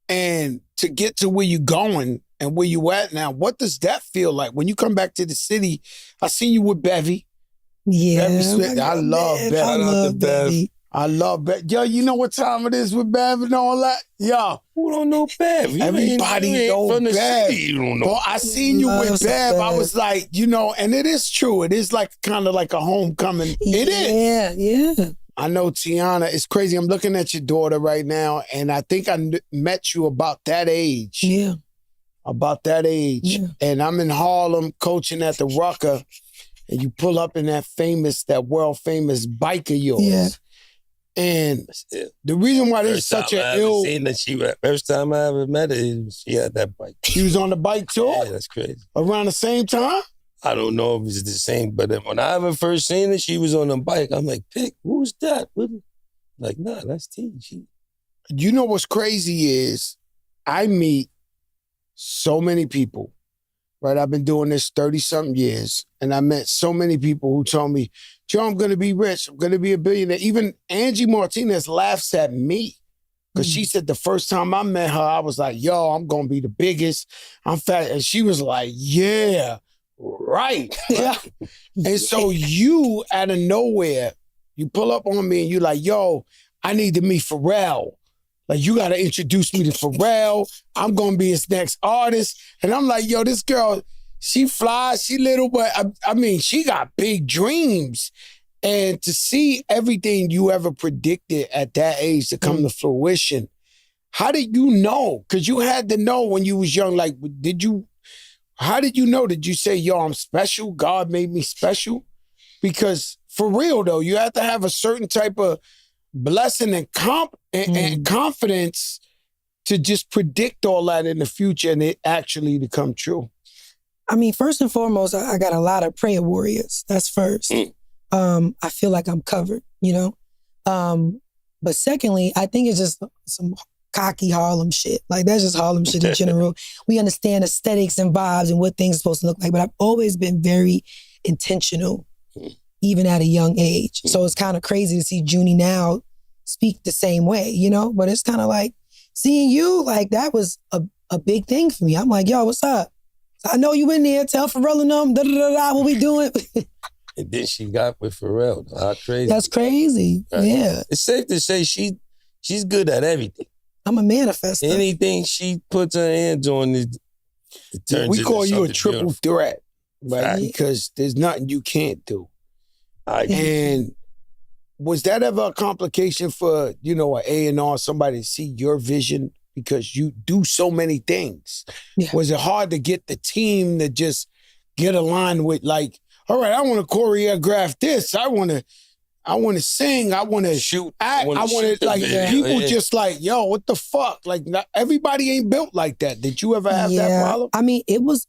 S1: to get to where you're going and where you at now, what does that feel like? When you come back to the city, I seen you with Bevy.
S5: Yeah.
S1: I love Bev.
S5: I love Bevy.
S1: I love Bev. Yo, you know what time it is with Bev and all that? Yo.
S3: Who don't know Bev?
S1: Everybody know
S3: from the
S1: Bev.
S3: city. You don't know.
S1: Well, I seen you with Bev. I was like, and it is true. It is like kind of like a homecoming. It is.
S5: Yeah.
S1: I know Tiana. It's crazy. I'm looking at your daughter right now, and I think I met you about that age.
S5: Yeah.
S1: About that age. Yeah. And I'm in Harlem coaching at the Rucker, and you pull up in that world famous bike of yours. Yeah. And the reason why there's such an ill...
S3: First time I ever met her, she had that bike.
S1: She was on the bike too?
S3: Yeah, that's crazy.
S1: Around the same time?
S3: I don't know if it's the same, but when I ever first seen her, she was on the bike. I'm like, Pick, who's that? Like, nah, that's T.
S1: You know what's crazy is I meet so many people, right? I've been doing this 30-something years, and I met so many people who told me, Joe, I'm going to be rich. I'm going to be a billionaire. Even Angie Martinez laughs at me because she said the first time I met her, I was like, yo, I'm going to be the biggest. I'm fat. And she was like, yeah, right. And so you, out of nowhere, you pull up on me and you're like, yo, I need to meet Pharrell. Like, you got to introduce me to Pharrell. I'm going to be his next artist. And I'm like, yo, this girl... She flies, she little, but I mean, she got big dreams. And to see everything you ever predicted at that age to come to fruition, how did you know? Because you had to know when you was young. Like, how did you know? Did you say, yo, I'm special? God made me special? Because for real, though, you have to have a certain type of blessing and confidence to just predict all that in the future and it actually to come true?
S5: I mean, first and foremost, I got a lot of prayer warriors. That's first. I feel like I'm covered, you know? But secondly, I think it's just some cocky Harlem shit. Like, that's just Harlem shit in general. We understand aesthetics and vibes and what things are supposed to look like, but I've always been very intentional, even at a young age. So it's kind of crazy to see Junie now speak the same way, you know? But it's kind of like, seeing you, like, that was a big thing for me. I'm like, yo, what's up? I know you in there, tell Pharrell and them, da-da-da-da, what we doing?
S3: And then she got with Pharrell. How crazy.
S5: That's crazy, yeah.
S3: It's safe to say she's good at everything.
S5: I'm a manifester.
S3: Anything she puts her hands on, it turns
S1: We
S3: into
S1: call you a
S3: something
S1: triple
S3: beautiful.
S1: threat, right? Because there's nothing you can't do. And was that ever a complication for, you know, an A&R, somebody to see your vision? Because you do so many things.
S5: Yeah.
S1: Was it hard to get the team to just get aligned with, like, all right, I want to choreograph this. I want to sing. I want to shoot. I want to, like, people just like, yo, what the fuck? Like, not, everybody ain't built like that. Did you ever have that problem?
S5: I mean, it was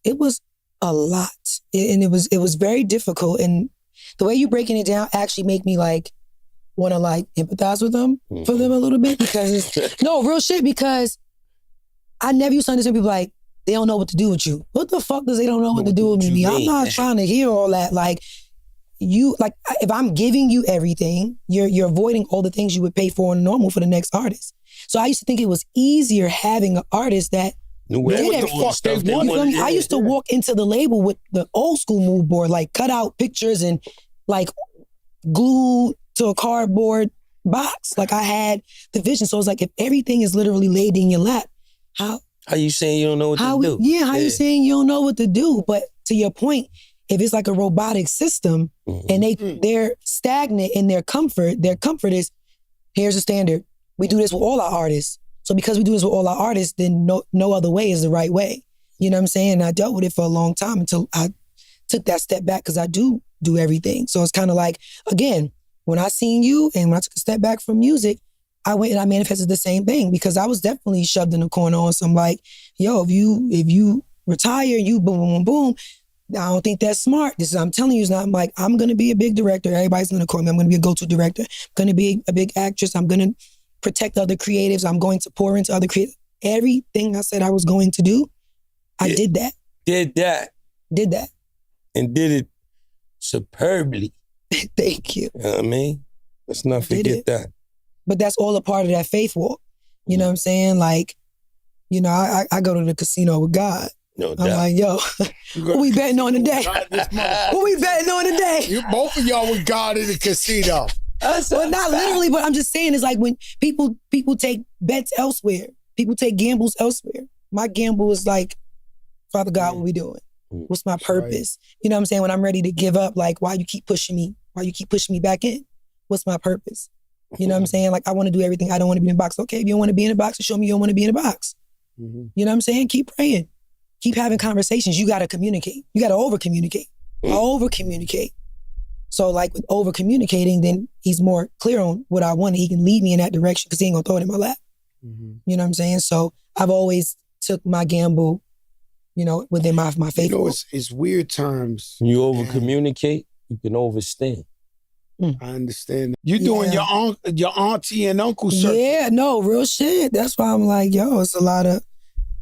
S5: a lot. And it was very difficult. And the way you breaking it down actually make me, like, want to, like, empathize with them for them a little bit, because no, real shit, because I never used to understand people like, they don't know what to do with you. What the fuck does they don't know what to do with me? I'm not trying to hear all that. Like, you, like, if I'm giving you everything, you're avoiding all the things you would pay for normal for the next artist. So I used to think it was easier having an artist that did everything. I used to walk into the label with the old school mood board, like cut out pictures and like glue to a cardboard box. Like, I had the vision. So it's like, if everything is literally laid in your lap, how
S3: you saying you don't know what to do?
S5: Yeah, how you saying you don't know what to do? But to your point, if it's like a robotic system and they're stagnant in their comfort is, here's a standard. We do this with all our artists. So because we do this with all our artists, then no other way is the right way. You know what I'm saying? And I dealt with it for a long time until I took that step back, because I do everything. So it's kind of like, again, when I seen you and when I took a step back from music, I went and I manifested the same thing, because I was definitely shoved in the corner on some, like, yo, if you retire, you boom, boom, boom, I don't think that's smart. I'm telling you, it's not. I'm like, I'm going to be a big director. Everybody's going to call me. I'm going to be a go-to director. I'm going to be a big actress. I'm going to protect other creatives. I'm going to pour into other creatives. Everything I said I was going to do, I did that.
S3: Did that. And did it superbly.
S5: Thank you.
S3: You know what I mean? Let's not forget that.
S5: But that's all a part of that faith walk. You know what I'm saying? Like, you know, I go to the casino with God.
S3: No doubt.
S5: I'm like, yo, what we betting on today? What we betting on today?
S1: Both of y'all with God in the casino.
S5: Well, not literally, but I'm just saying, it's like when people take bets elsewhere. People take gambles elsewhere. My gamble is like, Father God, what we doing? What's my purpose? Right. You know what I'm saying? When I'm ready to give up, like, why you keep pushing me? Why you keep pushing me back in? What's my purpose? You know what I'm saying? Like, I want to do everything. I don't want to be in a box. Okay, if you don't want to be in a box, show me you don't want to be in a box. You know what I'm saying? Keep praying. Keep having conversations. You got to communicate. You got to over-communicate. Over-communicate. So, like, with over-communicating, then he's more clear on what I want. He can lead me in that direction, because he ain't going to throw it in my lap. You know what I'm saying? So I've always took my gamble, you know, within my faith.
S1: You know, it's weird terms.
S3: When you over-communicate, you can overstand.
S1: I understand. You doing your auntie and uncle circuit.
S5: Yeah, no, real shit. That's why I'm like, yo,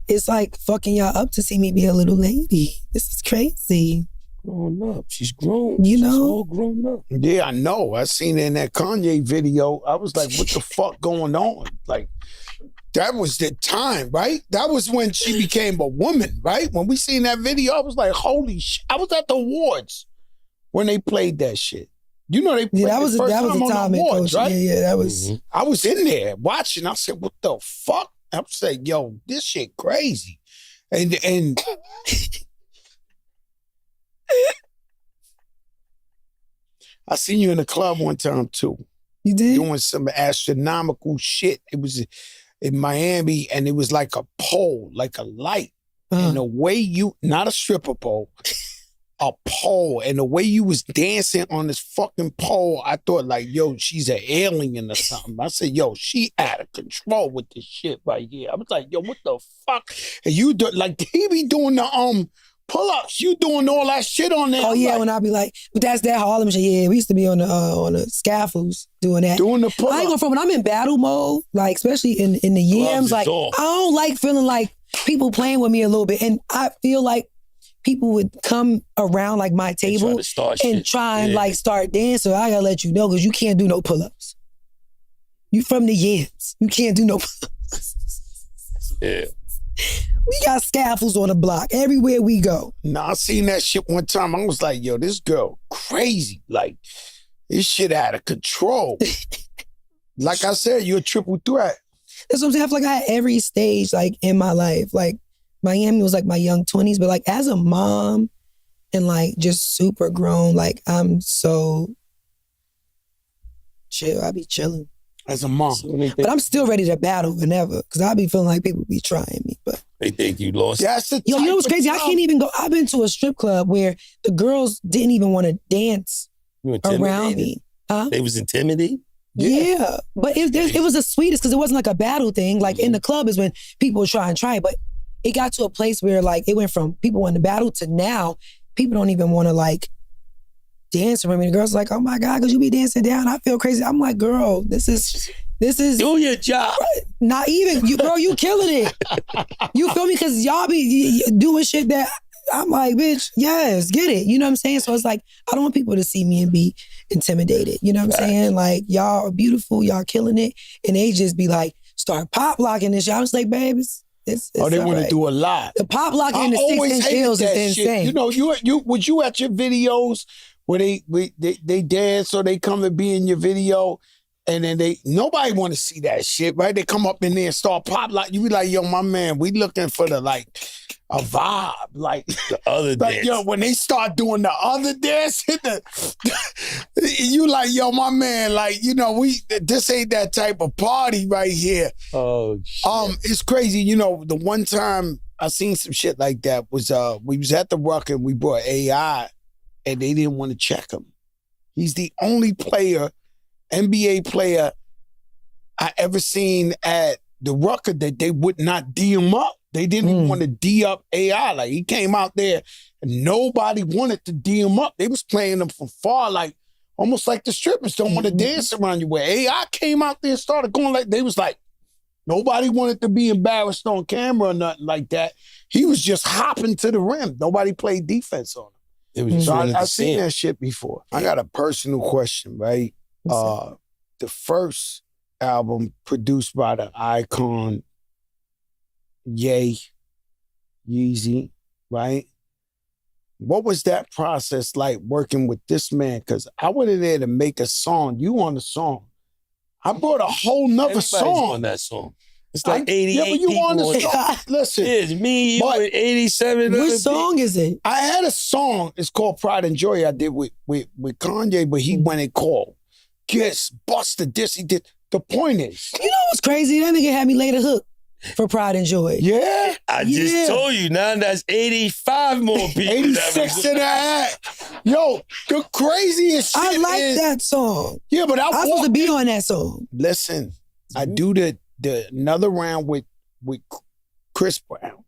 S5: it's like fucking y'all up to see me be a little lady. This is crazy.
S3: Grown up. She's grown.
S5: You know?
S3: She's all grown up.
S1: Yeah, I know. I seen it in that Kanye video. I was like, what the fuck going on? Like, that was the time, right? That was when she became a woman, right? When we seen that video, I was like, holy shit. I was at the awards when they played that shit. You know, they played
S5: that was
S1: the first
S5: a
S1: time on the awards, right?
S5: Yeah, that was.
S1: I was in there watching. I said, what the fuck? I'm saying, yo, this shit crazy. And I seen you in the club one time too.
S5: You did?
S1: Doing some astronomical shit. It was in Miami, and it was like a pole, like a light. And the way not a stripper pole, a pole, and the way you was dancing on this fucking pole, I thought like, yo, she's an alien or something. I said, yo, she out of control with this shit right here. I was like, yo, what the fuck? And you do, like, he be doing the pull-ups. You doing all that shit on there.
S5: Oh yeah,
S1: like,
S5: when I be like, that's that Harlem shit. Yeah, we used to be on the scaffolds doing that.
S1: Doing the pull-ups.
S5: I ain't going from when I'm in battle mode, like especially in the yams, like I don't like feeling like people playing with me a little bit, and I feel like people would come around like my table and try and like start dancing. I gotta let you know because you can't do no pull-ups. You from the yams, you can't do no pull-ups.
S3: Yeah.
S5: We got scaffolds on the block everywhere we go.
S1: Nah, I seen that shit one time. I was like, yo, this girl crazy. Like, this shit out of control. Like I said, you're a triple threat.
S5: That's what I'm saying. I feel like I had every stage like in my life. Like Miami was like my young 20s, but like as a mom and like just super grown, like I'm so chill. I be chilling.
S1: As a mom.
S5: But I'm still ready to battle whenever, because I be feeling like people be trying me. But
S3: they think you lost.
S1: That's the
S5: yo, you know what's crazy? I can't even go. I've been to a strip club where the girls didn't even want to dance around me. Huh?
S3: They was intimidated?
S5: Yeah. But it was the sweetest because it wasn't like a battle thing. Like in the club is when people would try and try it. But it got to a place where like it went from people wanting to battle to now people don't even want to like dance around me. The girl's like, oh my God, because you be dancing down. I feel crazy. I'm like, girl, this is
S3: do your job.
S5: Not even, girl, you killing it. You feel me? Because y'all be doing shit that I'm like, bitch, yes, get it. You know what I'm saying? So it's like, I don't want people to see me and be intimidated. You know what I'm saying? Like, y'all are beautiful, y'all killing it. And they just be like, start pop locking this shit. I was like, babe, it's
S1: they want to do a lot.
S5: The pop locking and the 6-inch heels is insane.
S1: You know, was you at your videos where they dance or they come and be in your video and then nobody want to see that shit, right? They come up in there and start pop lock. You be like, yo, my man, we looking for a vibe, like
S3: the other dance.
S1: Yo, when they start doing the other dance, you like, yo, my man, like, you know, this ain't that type of party right here.
S3: Oh shit.
S1: It's crazy. You know, the one time I seen some shit like that was we was at the Ruck and we brought AI and they didn't want to check him. He's the only NBA player I ever seen at the Rucker that they would not D him up. They didn't even want to D up AI. Like, he came out there and nobody wanted to D him up. They was playing him from far, like, almost like the strippers don't want to dance around you. Where AI came out there and started going like, they was like, nobody wanted to be embarrassed on camera or nothing like that. He was just hopping to the rim. Nobody played defense on him.
S3: It was just
S1: I've seen that shit before. I got a personal question, right? The first album produced by the icon Yeezy, right? What was that process like working with this man? Because I went in there to make a song. You on the song. I brought a whole nother song.
S3: On that song. It's like 88
S1: but you
S3: people
S1: on the song. Listen.
S3: It's me, you, and 87
S5: Which
S3: other
S5: song is it?
S1: I had a song. It's called Pride and Joy I did with Kanye, but he went and called. Kiss, Busta, this, he did. The point is.
S5: You know what's crazy? That nigga had me lay the hook for Pride and Joy.
S1: Yeah?
S3: I just told you, now that's 85 more people.
S1: 86 and a half. Yo, the craziest shit
S5: I like that song.
S1: Yeah, but I
S5: was supposed to be on that song.
S1: Listen, I do the another round with Chris Brown.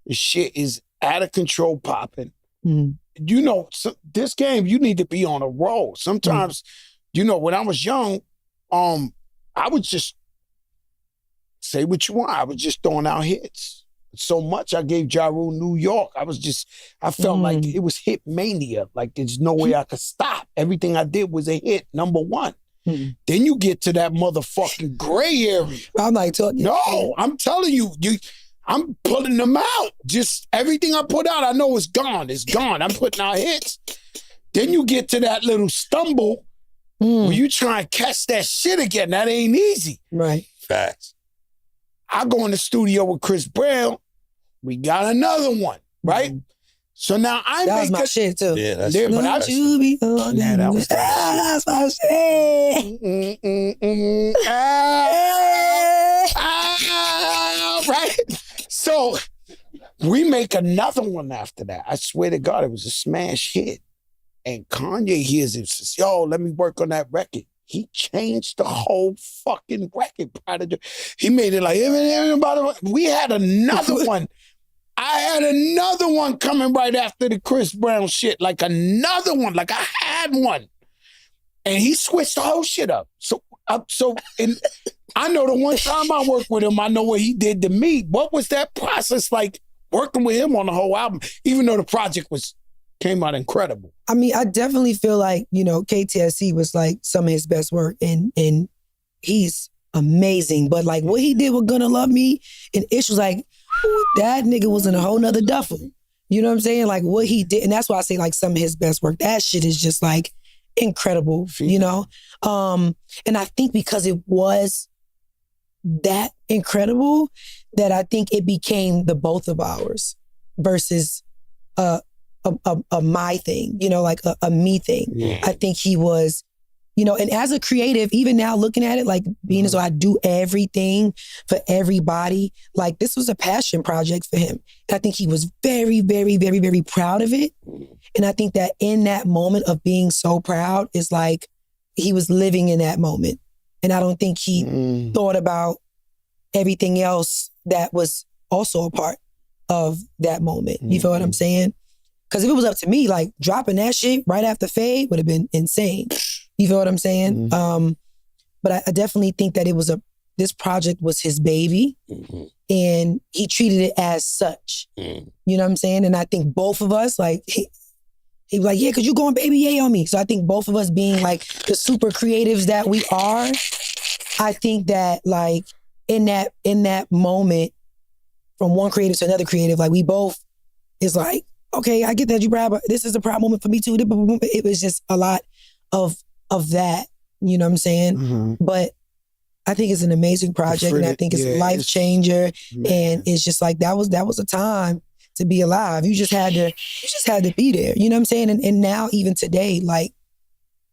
S1: The shit is out of control popping. You know, this game, you need to be on a roll. Sometimes, you know, when I was young, I would just say what you want. I was just throwing out hits. So much I gave Ja Rule New York. I felt like it was hit mania. Like there's no way I could stop. Everything I did was a hit, number one. Then you get to that motherfucking gray area.
S5: I'm like talking.
S1: No, I'm telling you, I'm pulling them out. Just everything I put out, I know it's gone. It's gone. I'm putting out hits. Then you get to that little stumble where you try and catch that shit again. That ain't easy.
S5: Right.
S3: Facts.
S1: I go in the studio with Chris Brown. We got another one, right? So now
S5: that was my shit too.
S3: Yeah, that's
S1: but
S5: Don't you be on that was that's my shit.
S1: Right? So we make make another one after that. I swear to God, it was a smash hit. And Kanye hears it and says, yo, let me work on that record. He changed the whole fucking record. He made it like, we had another one. I had another one coming right after the Chris Brown shit, like another one, like I had one. And he switched the whole shit up. So I know the one time I worked with him, I know what he did to me. What was that process like working with him on the whole album, even though the project came out incredible?
S5: I mean, I definitely feel like, KTSC was like some of his best work and he's amazing. But like what he did with Gonna Love Me and Ish was like, that nigga was in a whole nother duffel. You know what I'm saying? Like what he did. And that's why I say like some of his best work. That shit is just like incredible, And I think because it was that incredible that I think it became the both of ours versus a my thing, like a me thing.
S3: Yeah.
S5: I think he was, and as a creative, even now looking at it, like being as though I do everything for everybody, like this was a passion project for him. And I think he was very, very, very, very proud of it. And I think that in that moment of being so proud is like, he was living in that moment. And I don't think he thought about everything else that was also a part of that moment. You feel what I'm saying? Because if it was up to me, like dropping that shit right after Fade would have been insane. You feel what I'm saying? But I definitely think that this project was his baby and he treated it as such. You know what I'm saying? And I think both of us, like, he was like, yeah, cause you going baby yay on me. So I think both of us being like the super creatives that we are, I think that like in that moment from one creative to another creative, like we both is like, okay, I get that you proud, but this is a proud moment for me too. It was just a lot of that, you know what I'm saying? But I think it's an amazing project and I think it's a life changer. And it's just like, that was a time to be alive. You just had to be there. You know what I'm saying? And now even today, like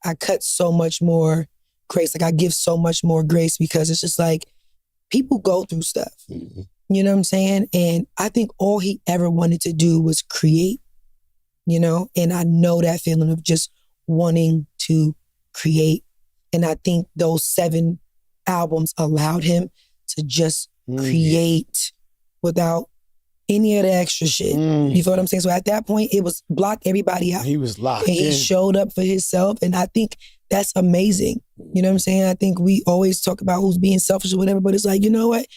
S5: I cut so much more grace. Like I give so much more grace because it's just like people go through stuff. You know what I'm saying? And I think all he ever wanted to do was create, and I know that feeling of just wanting to create. And I think those 7 albums allowed him to just create without any of the extra shit. You feel what I'm saying? So at that point, it was block everybody out.
S1: He was locked
S5: and he showed up for himself. And I think that's amazing. You know what I'm saying? I think we always talk about who's being selfish or whatever, but it's like, you know what?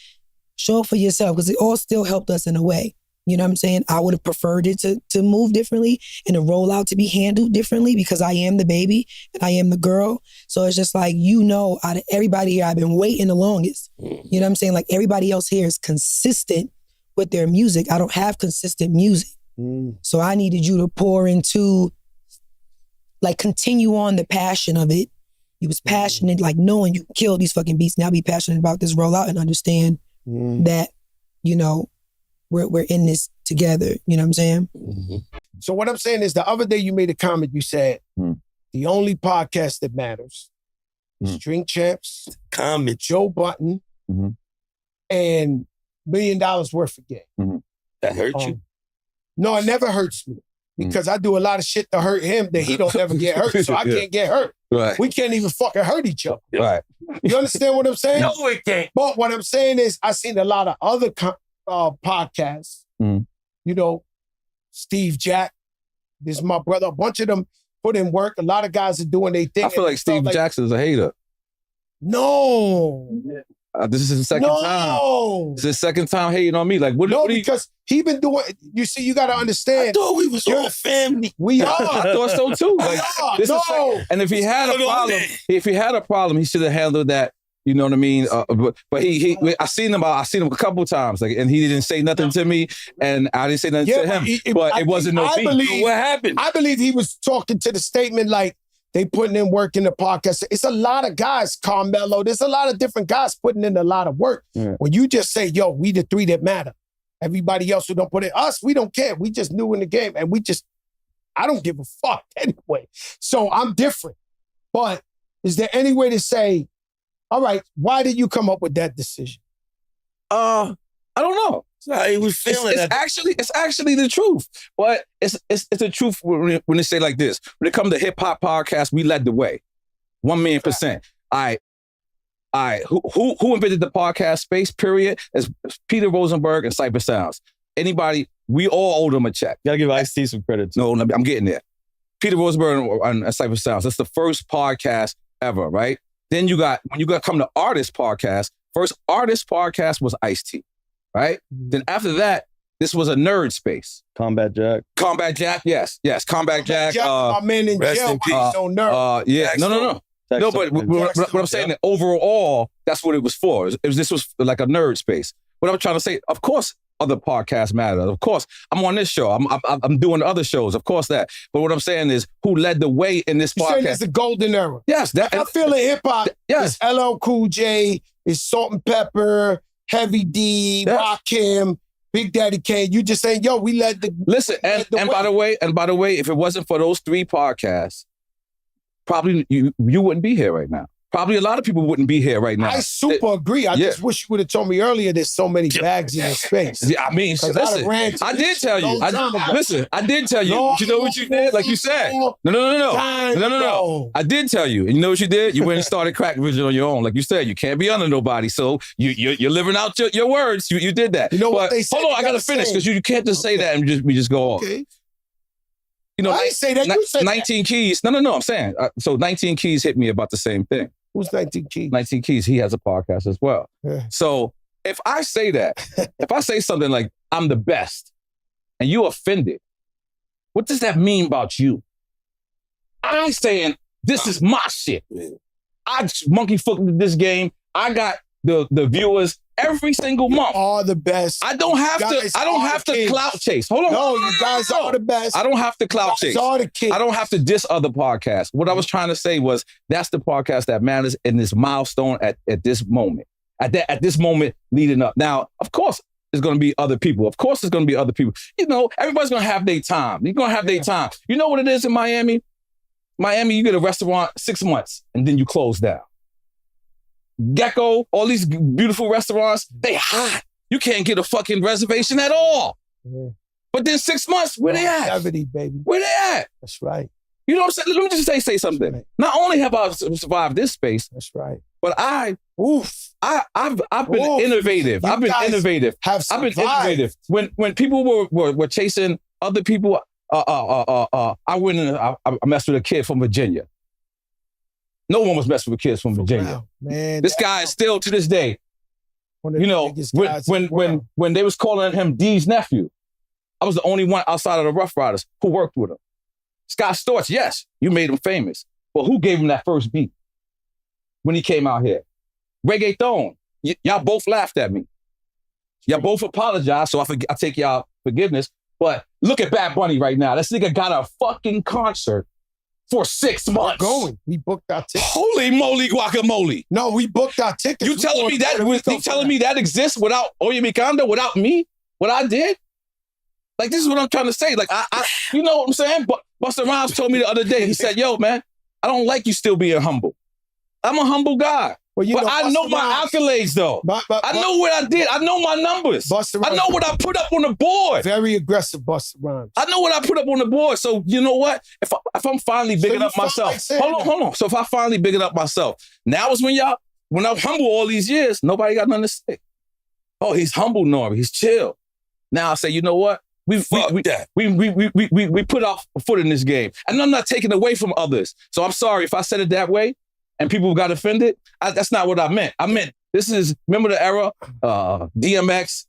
S5: Show up for yourself because it all still helped us in a way. You know what I'm saying? I would have preferred it to move differently and to roll out to be handled differently because I am the baby and I am the girl. So it's just like, out of everybody here, I've been waiting the longest. You know what I'm saying? Like everybody else here is consistent with their music. I don't have consistent music. So I needed you to pour into, like continue on the passion of it. You was passionate, like knowing you killed these fucking beats. Now be passionate about this rollout and understand that, we're in this together. You know what I'm saying?
S1: So what I'm saying is the other day you made a comment, you said, the only podcast that matters is Drink Champs,
S3: Comment.
S1: Joe Button, and $1 Million Worth of Game.
S3: That hurt you?
S1: No, it never hurts me because I do a lot of shit to hurt him that he don't ever get hurt, so I can't get hurt.
S3: Right.
S1: We can't even fucking hurt each other.
S3: Right.
S1: You understand what I'm saying?
S3: No, we can't.
S1: But what I'm saying is I seen a lot of other podcasts, Steve Jack, this is my brother, a bunch of them put in work. A lot of guys are doing their thing.
S4: I feel like Steve Jackson's a hater.
S1: No.
S4: This is his second time. This is his second time hating on me. Like, what?
S1: No,
S4: what
S1: because he been doing. You see, you got to understand.
S3: I thought we was all family.
S1: We are.
S4: I thought so too. Like, this is and if he had a problem, he should have handled that. You know what I mean? But I seen him a couple times, like, and he didn't say nothing to me, and I didn't say nothing to him. It wasn't no beef.
S3: What happened?
S1: I believe he was talking to the statement like they putting in work in the podcast. It's a lot of guys, Carmelo. There's a lot of different guys putting in a lot of work. Yeah. When you just say, "Yo, we the 3 that matter," everybody else who don't put it, us, we don't care. We just new in the game, and I don't give a fuck anyway. So I'm different. But is there any way to say, all right, why did you come up with that decision?
S4: I don't know.
S3: That's how he was feeling.
S4: It's actually the truth. But it's the truth when they say like this. When it comes to hip hop podcasts, we led the way. 1,000,000%. All right. Who invented the podcast space, period? Is Peter Rosenberg and Cypher Sounds. Anybody, we all owe them a check.
S6: Gotta give Ice-T some credit too.
S4: No, I'm getting there. Peter Rosenberg and Cypher Sounds. That's the first podcast ever, right? Then when you come to artist podcast, first artist podcast was Ice-T, right? Then after that, this was a nerd space.
S6: Combat Jack,
S4: yes. Combat Jack.
S1: My man in
S3: rest
S1: jail,
S3: in peace.
S1: no nerve.
S4: Yeah, no. No, but what I'm saying, that overall, that's what it was for. This was like a nerd space. What I'm trying to say, of course, other podcasts matter. Of course, I'm on this show. I'm doing other shows. Of course that. But what I'm saying is, who led the way in this podcast?
S1: You're saying it's the golden era.
S4: Yes.
S1: I feel in hip-hop,
S4: yes.
S1: It's LL Cool J, it's Salt and Pepper, Heavy D,
S4: Yes.
S1: Rakim, Big Daddy Kane. You just saying, yo, we led the...
S4: Listen, and by the way, if it wasn't for those 3 podcasts, probably you wouldn't be here right now. Probably a lot of people wouldn't be here right now.
S1: I super agree. I just wish you would have told me earlier there's so many bags in the space.
S4: Yeah, I mean, listen, I did tell you. I did tell you.
S1: No,
S4: You know what you did? Like you said. No. I did tell you. And you know what you did? You went and started crack vision on your own. Like you said, you can't be under nobody. So you're living out your words. You did that.
S1: You know what they say?
S4: Hold on, I gotta finish because you can't just say that and we just go off.
S1: Okay.
S4: You know,
S1: I didn't say that. You said
S4: 19 Keys. No, I'm saying. So 19 Keys hit me about the same thing.
S1: Who's 19 Keys?
S4: 19 Keys, he has a podcast as well.
S1: Yeah.
S4: So if I say that, if I say something like, I'm the best, and you offended, what does that mean about you? I'm saying, this is my shit. I monkey foot into this game. I got the viewers every single month.
S1: You are the best.
S4: I don't have to clout chase. Hold on.
S1: No, you guys are the best.
S4: I don't have to clout chase.
S1: You are the king.
S4: I don't have to diss other podcasts. What I was trying to say was that's the podcast that matters in this milestone at this moment. At this moment leading up. Now, of course, there's going to be other people. Of course, there's going to be other people. You know, everybody's going to have their time. You're going to have their time. You know what it is in Miami? Miami, you get a restaurant 6 months and then you close down. Gecko, all these beautiful restaurants, they hot. You can't get a fucking reservation at all.
S1: Yeah.
S4: But then 6 months, where they at?
S1: Longevity, baby.
S4: Where they at?
S1: That's right.
S4: You know what I'm saying? Let me just say something.
S1: Right.
S4: Not only have I survived this space,
S1: That's right.
S4: but I've been innovative.
S1: You
S4: I've been
S1: guys
S4: innovative.
S1: have
S4: I've been
S1: survived.
S4: innovative. When people were chasing other people, I went and I messed with a kid from Virginia. No one was messing with kids from Virginia.
S1: Wow, man,
S4: This guy is still to this day.
S1: one of
S4: You
S1: the
S4: know,
S1: biggest guys in the world.
S4: when they was calling him D's nephew, I was the only one outside of the Rough Riders who worked with him. Scott Storch, yes, you made him famous. But who gave him that first beat when he came out here? Reggaeton. Y'all both laughed at me. Y'all both apologized, so I take y'all forgiveness. But look at Bad Bunny right now. This nigga got a fucking concert for 6 months.
S1: We booked our tickets.
S4: Holy moly guacamole.
S1: No, we booked our tickets.
S4: You telling me that exists without Oye Mikanda, without me? What I did? Like, this is what I'm trying to say. Like, I you know what I'm saying? But Busta Rhymes told me the other day, he said, yo, man, I don't like you still being humble. I'm a humble guy. Well, but I know my accolades, though. I know what I did. I know my numbers.
S1: Busta Rhymes.
S4: I know what I put up on the board.
S1: Very aggressive, Busta Rhymes.
S4: I know what I put up on the board. So, you know what? If I'm finally bigging up myself. Hold on. So if I finally bigging up myself, now is when I'm humble all these years, nobody got nothing to say. Oh, he's humble, Norby. He's chill. Now I say, you know what? We put our foot in this game. And I'm not taking away from others. So I'm sorry if I said it that way and people got offended. That's not what I meant. I meant, this is, remember the era? DMX,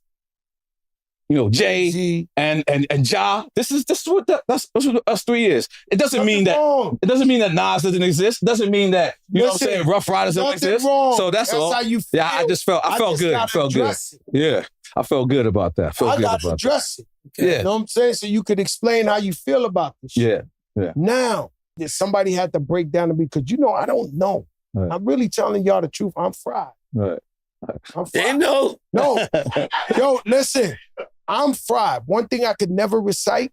S4: you know, Jay and Ja. This is what us 3 years. It doesn't mean that Nas doesn't exist. It doesn't mean that, you know what I'm saying, Rough Riders don't exist.
S1: Wrong.
S4: So that's all.
S1: How you feel.
S4: Yeah, I felt good. Yeah. I felt good about that.
S1: I got to address it.
S4: Yeah.
S1: You know what I'm saying? So you could explain how you feel about this shit.
S4: Yeah.
S1: Now, somebody had to break down to me because, you know, I don't know. Right. I'm really telling y'all the truth. I'm fried.
S4: Right.
S1: I'm fried.
S3: They know.
S1: No. Yo, listen. I'm fried. One thing I could never recite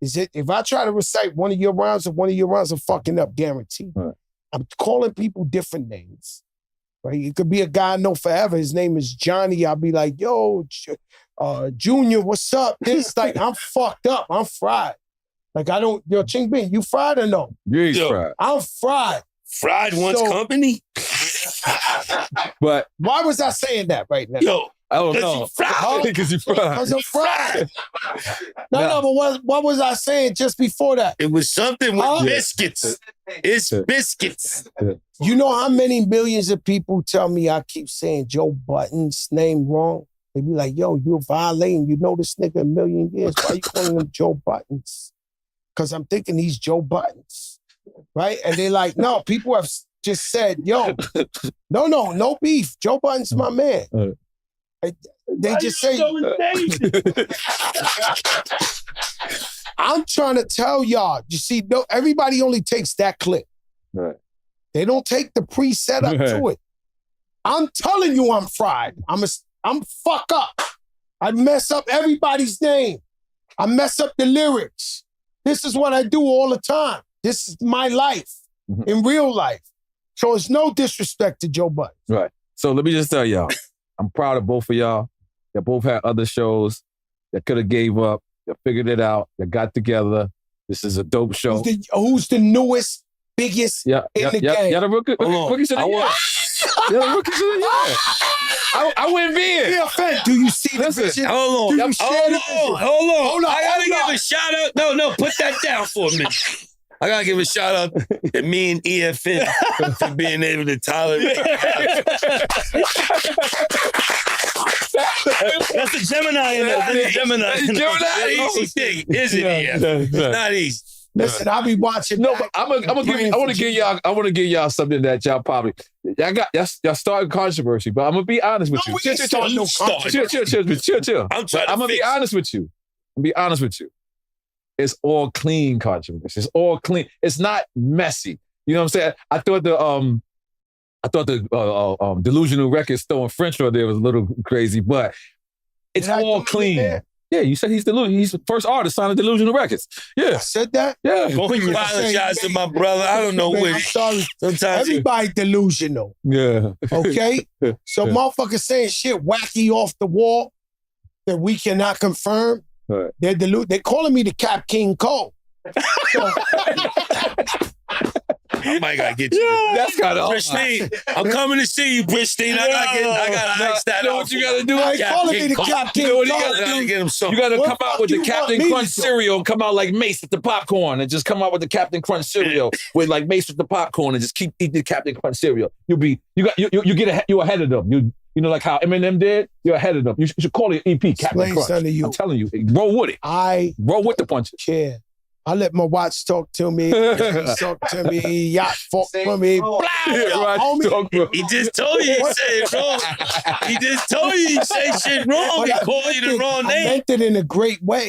S1: is that if I try to recite one of your rhymes, I'm fucking up, guaranteed.
S4: Right.
S1: I'm calling people different names. Right? It could be a guy I know forever. His name is Johnny. I'll be like, yo, Junior, what's up? This, like, I'm fucked up. I'm fried. Like, I don't, yo, Ching Bing, you fried or no?
S4: Yeah, fried.
S1: I'm fried.
S3: Fried wants company?
S4: But
S1: why was I saying that right now?
S3: Yo,
S4: I don't know. Because you fried.
S1: Because I'm fried. No, but what was I saying just before that?
S3: It was something with biscuits. It's biscuits.
S1: You know how many millions of people tell me I keep saying Joe Budden's name wrong? They be like, yo, you're violating. You know this nigga a million years. Why you calling him Joe Buttons? Because I'm thinking he's Joe Buttons, right? And they're like, no, people have just said, yo, no beef. Joe Budden's my man. They just say, I'm trying to tell y'all, you see, no, everybody only takes that clip.
S4: Right.
S1: They don't take the preset up to it. I'm telling you I'm fried. I'm fuck up. I mess up everybody's name. I mess up the lyrics. This is what I do all the time. This is my life in real life. So it's no disrespect to Joe Budden.
S4: Right. So let me just tell y'all, I'm proud of both of y'all. You both had other shows that could have gave up. They figured it out. They got together. This is a dope show.
S1: Who's the newest, biggest in the game?
S4: Yeah, the rookies of the year. Yeah, the rookies of the year. I wouldn't be in.
S1: Yeah, Fat, do you see this?
S3: Hold on. Hold on. I gotta give a shout out. No, put that down for a minute. I gotta give a shout out to me and EFN for being able to tolerate. That's a Gemini in there. That's a Gemini. It's easy thing, isn't it? It's not easy.
S1: Listen, I'll be watching.
S4: No, but I want to give y'all something that y'all probably y'all started controversy, but I'm gonna be honest with you. Chill. I'm gonna be honest with you. It's all clean controversy. It's all clean. It's not messy. You know what I'm saying? I thought the Delusional Records throwing French right there was a little crazy, but it's all clean. Yeah, you said he's the first artist signed to Delusional Records. Yeah.
S1: I said that?
S4: Yeah.
S3: Go and apologize to my brother. I don't know what.
S1: I'm sorry. Sometimes everybody delusional.
S4: Yeah.
S1: Okay? So motherfuckers saying shit wacky off the wall that we cannot confirm.
S4: Right.
S1: They're calling me the Cap King Cole. So,
S3: I might gotta get you.
S4: That's kind of
S3: Pristine. I'm coming to see you, Pristine. I gotta ice that out.
S4: You know what you gotta do?
S1: They're calling me the Cap King Cole.
S3: I gotta get him something.
S4: You gotta come out with the Captain Crunch cereal and come out like Mace with the popcorn and just come out with the Captain Crunch cereal with like Mace with the popcorn and just keep eating the Captain Crunch cereal. You're ahead of them. You know, like how Eminem did? You're ahead of them. You should call it EP, Captain Crunch. I'm telling you, roll with it. Roll with the punches.
S1: Yeah. I let my watch talk to me. Talk to me. Yacht fuck for me.
S3: He just told you you say it wrong. He just told you you say shit wrong. He called you the wrong name.
S1: I meant it in a great way.